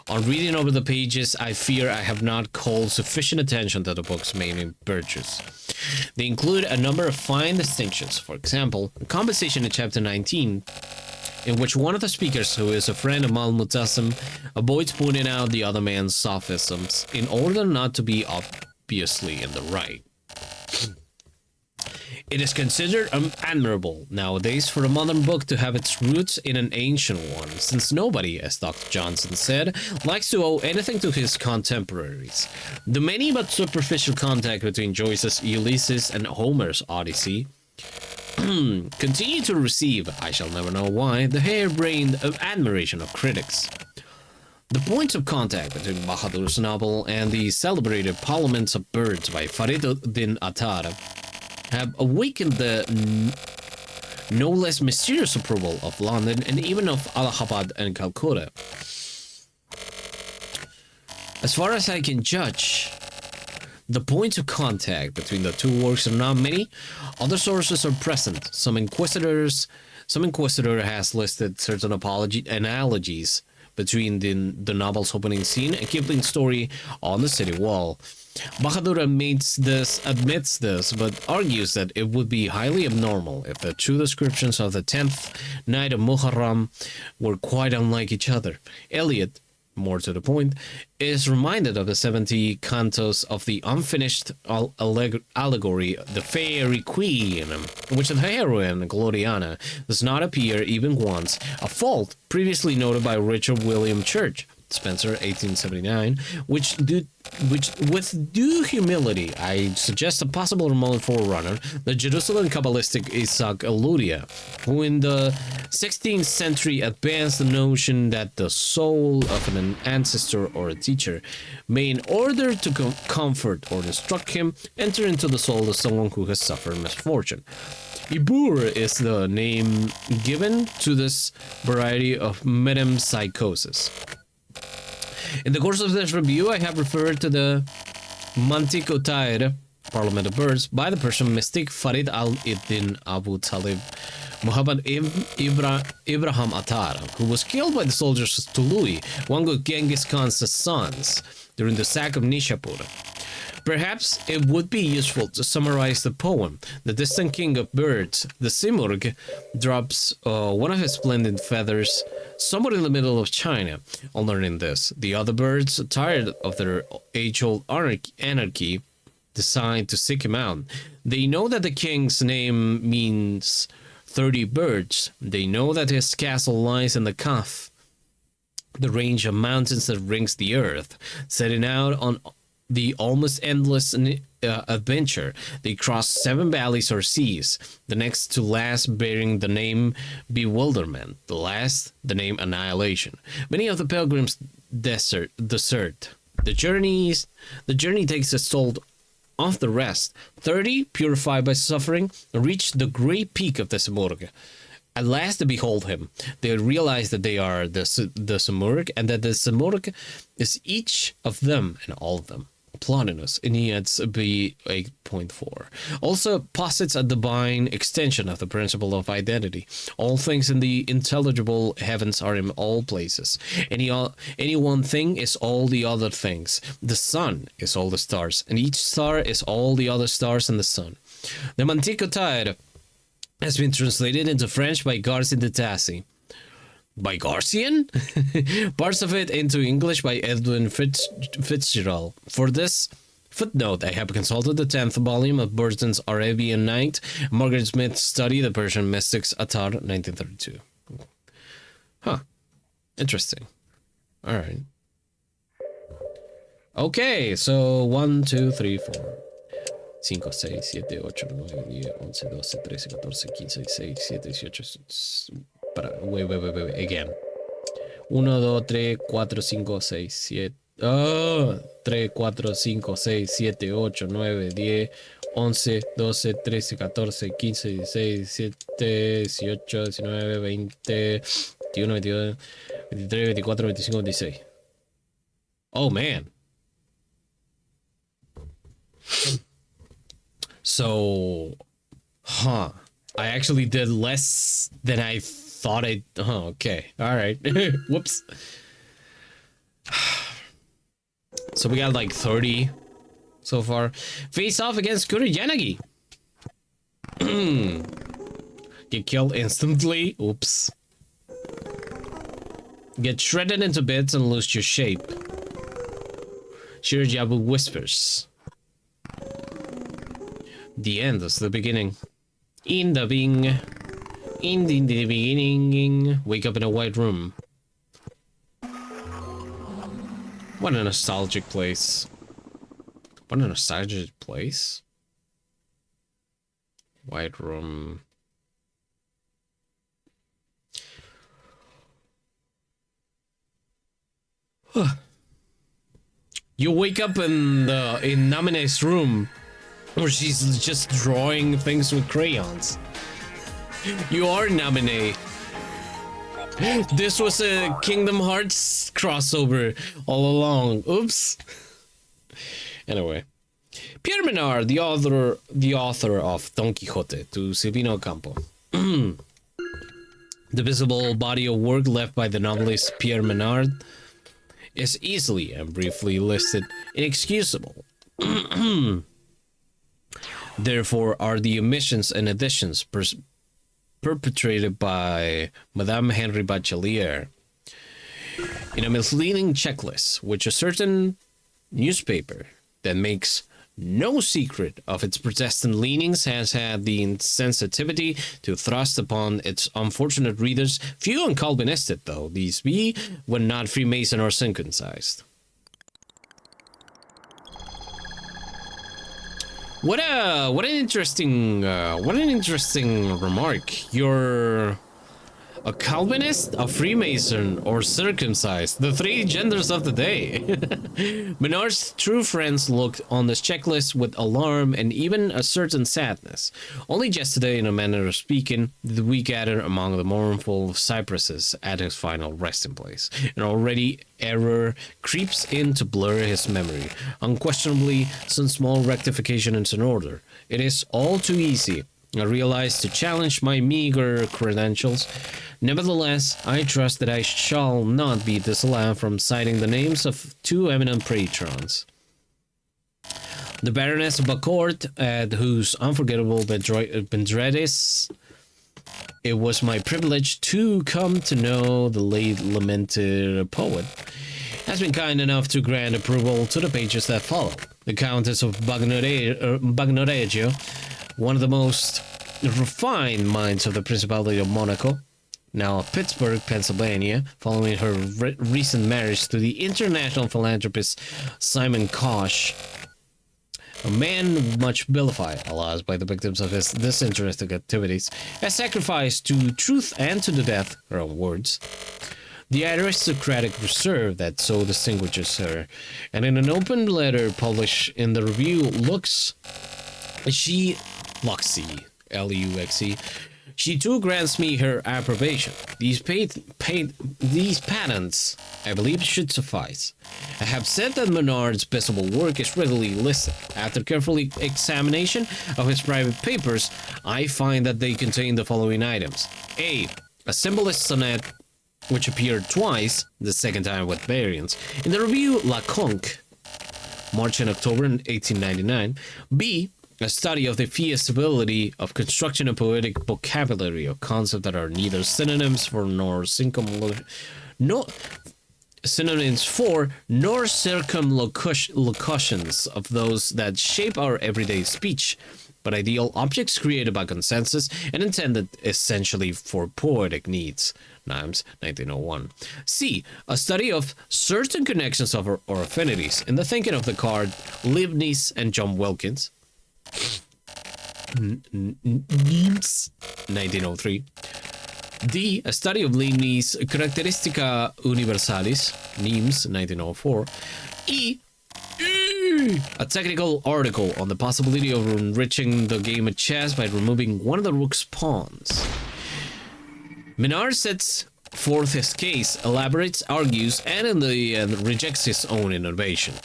On reading over the pages, I fear I have not called sufficient attention to the book's main virtues. They include a number of fine distinctions. For example, a conversation in chapter 19, in which one of the speakers, who is a friend of Al-Mutassim, avoids pointing out the other man's sophisms in order not to be obviously in the right. It is considered admirable nowadays for a modern book to have its roots in an ancient one, since nobody, as Dr. Johnson said, likes to owe anything to his contemporaries. The many but superficial contact between Joyce's Ulysses and Homer's Odyssey continue to receive, I shall never know why, the harebrained admiration of critics. The points of contact between Bahadur's novel and the celebrated Parliaments of Birds by Farid-ud-Din Attar have awakened the no less mysterious approval of London and even of Allahabad and Calcutta. As far as I can judge, the points of contact between the two works are not many. Other sources are present. Some inquisitor has listed certain analogies between the novel's opening scene and Kipling's story on the city wall. Bahadur admits this, but argues that it would be highly abnormal if the two descriptions of the 10th night of Muharram were quite unlike each other. Eliot, more to the point, is reminded of the 70 cantos of the unfinished allegory, The Fairy Queen, in which the heroine, Gloriana, does not appear even once, a fault previously noted by Richard William Church, Spencer, 1879, which with due humility, I suggest a possible remote forerunner, the Jerusalem Kabbalistic Isaac Eludia, who in the 16th century advanced the notion that the soul of an ancestor or a teacher may, in order to comfort or instruct him, enter into the soul of someone who has suffered misfortune. Ibur is the name given to this variety of metempsychosis. In the course of this review, I have referred to the Mantiq-Otair, Parliament of Birds, by the Persian mystic Farid al-Din Abu Talib Muhammad Ibrahim Attar, who was killed by the soldiers of Tului, one of Genghis Khan's sons, during the sack of Nishapur. Perhaps it would be useful to summarize the poem. The distant king of birds, the Simurgh, drops one of his splendid feathers somewhere in the middle of China. On learning this, the other birds, tired of their age-old anarchy, decide to seek him out. They know that the king's name means 30 birds. They know that his castle lies in the Kaf, the range of mountains that rings the earth, setting out on the almost endless adventure. They cross 7 valleys or seas, the next to last bearing the name Bewilderment, the last the name Annihilation. Many of the pilgrims desert. The journey takes its toll of the rest. 30, purified by suffering, reach the great peak of the Simurgh. At last they behold him. They realize that they are the Simurgh, and that the Simurgh is each of them and all of them. Plotinus, Enneads B 8.4, also posits a divine extension of the principle of identity. All things in the intelligible heavens are in all places. Any one thing is all the other things. The sun is all the stars, and each star is all the other stars and the sun. The Manticotaire has been translated into French by Garcin de Tassi. By Garcian? Parts of it into English by Edwin Fitzgerald. For this footnote, I have consulted the 10th volume of Burton's Arabian Night, Margaret Smith's study, The Persian Mystics, Attar, 1932. Huh. Interesting. All right. Okay, so 1, 2, 3, 4. 5, 6, 7, 8, 9, 10, 11, 12, 13, 14, 15, 16, 17, 18. Wait, again. 1, 2, 3, 4, 5, 6, 7. 3, 4, 5, 6, 7, 8, 9, 10, 11, 12, 13, 14, 15, 16, 17, 18, 19, 20, 21, 22, 23, 24, 25, 26. Oh, man. So, I actually did less than I thought I... Oh, okay. All right. Whoops. So we got like 30 so far. Face off against Kuroyanagi. Get killed instantly. Oops. Get shredded into bits and lose your shape. Shirajabu whispers. The end is the beginning. In the beginning. Wake up in a white room. What a nostalgic place. What a nostalgic place. White room. You wake up in Namine's room, where she's just drawing things with crayons. You are Namine. This was a Kingdom Hearts crossover all along. Oops. Anyway, Pierre Menard, the author of Don Quixote, to Silvino Campo. The visible body of work left by the novelist Pierre Menard is easily and briefly listed inexcusable. Therefore are the omissions and additions perpetrated by Madame Henry Bachelier in a misleading checklist, which a certain newspaper that makes no secret of its Protestant leanings has had the insensitivity to thrust upon its unfortunate readers, few and Calvinistic though these be, when not Freemason or circumcised. What an interesting remark. You're a Calvinist, a Freemason, or circumcised. The three genders of the day. Menard's true friends looked on this checklist with alarm and even a certain sadness. Only yesterday, in a manner of speaking, did we gather among the mournful cypresses at his final resting place. And already error creeps in to blur his memory. Unquestionably, some small rectification is in order. It is all too easy, I realize, to challenge my meager credentials. Nevertheless, I trust that I shall not be disallowed from citing the names of two eminent patrons. The Baroness of Bacourt, at whose unforgettable Bendredis it was my privilege to come to know the late lamented poet, has been kind enough to grant approval to the pages that follow. The Countess of Bagnoregio, one of the most refined minds of the Principality of Monaco, now of Pittsburgh, Pennsylvania, following her recent marriage to the international philanthropist Simon Koch, A man much vilified, alas, by the victims of his disinterested activities, as sacrificed to truth and to the death, her own words. The aristocratic reserve that so distinguishes her, and in an open letter published in the review Luxe, Luxe, she too grants me her approbation. These patents, I believe, should suffice. I have said that Menard's visible work is readily listed. After careful examination of his private papers, I find that they contain the following items. A symbolist sonnet, which appeared twice, the second time with variants, in the review La Conque, March and October in 1899. B, a study of the feasibility of construction and poetic vocabulary of concepts that are neither synonyms for nor circumlocutions of those that shape our everyday speech, but ideal objects created by consensus and intended essentially for poetic needs. Nimes, 1901. C, a study of certain connections of or affinities in the thinking of Descartes, Leibniz, and John Wilkins. Nimes, 1903. D, a study of Leibniz Characteristica Universalis, Nimes, 1904. E, a technical article on the possibility of enriching the game of chess by removing one of the rook's pawns. Menard sets forth his case, elaborates, argues, and in the end rejects his own innovation.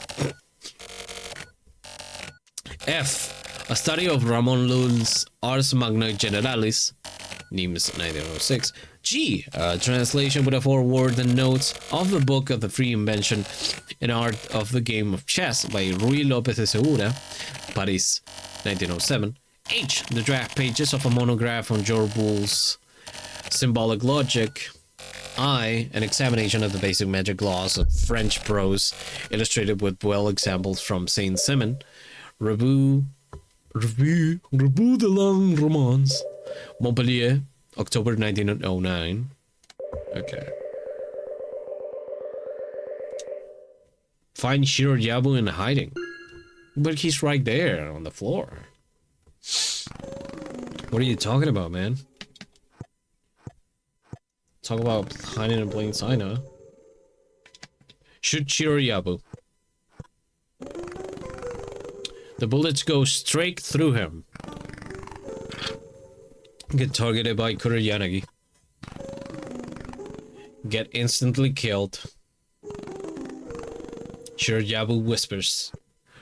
F, a study of Ramon Lull's Ars Magna Generalis, Nimes, 1906. G, a translation with a foreword and notes of the book of the free invention and art of the game of chess by Ruy López de Segura, Paris, 1907. H, the draft pages of a monograph on George Boole's symbolic logic. I, an examination of the basic magic laws of French prose, illustrated with well examples from Saint-Simon. Revue de langue romance, Montpellier, October 1909. Okay. Find Shiro Yabu in hiding. But he's right there on the floor. What are you talking about, man? Talk about hiding in plain sight, huh? Shoot Shiro Yabu. The bullets go straight through him. Get targeted by Kuroyanagi. Get instantly killed. Shiryabu whispers.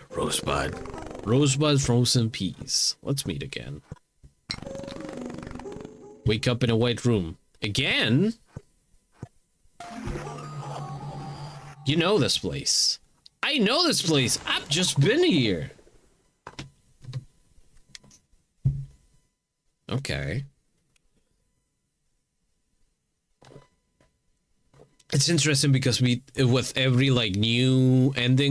Rosebud. Rosebud, frozen peas. Let's meet again. Wake up in a white room. Again? You know this place. I know this place. I've just been here. Okay. It's interesting because with every like new ending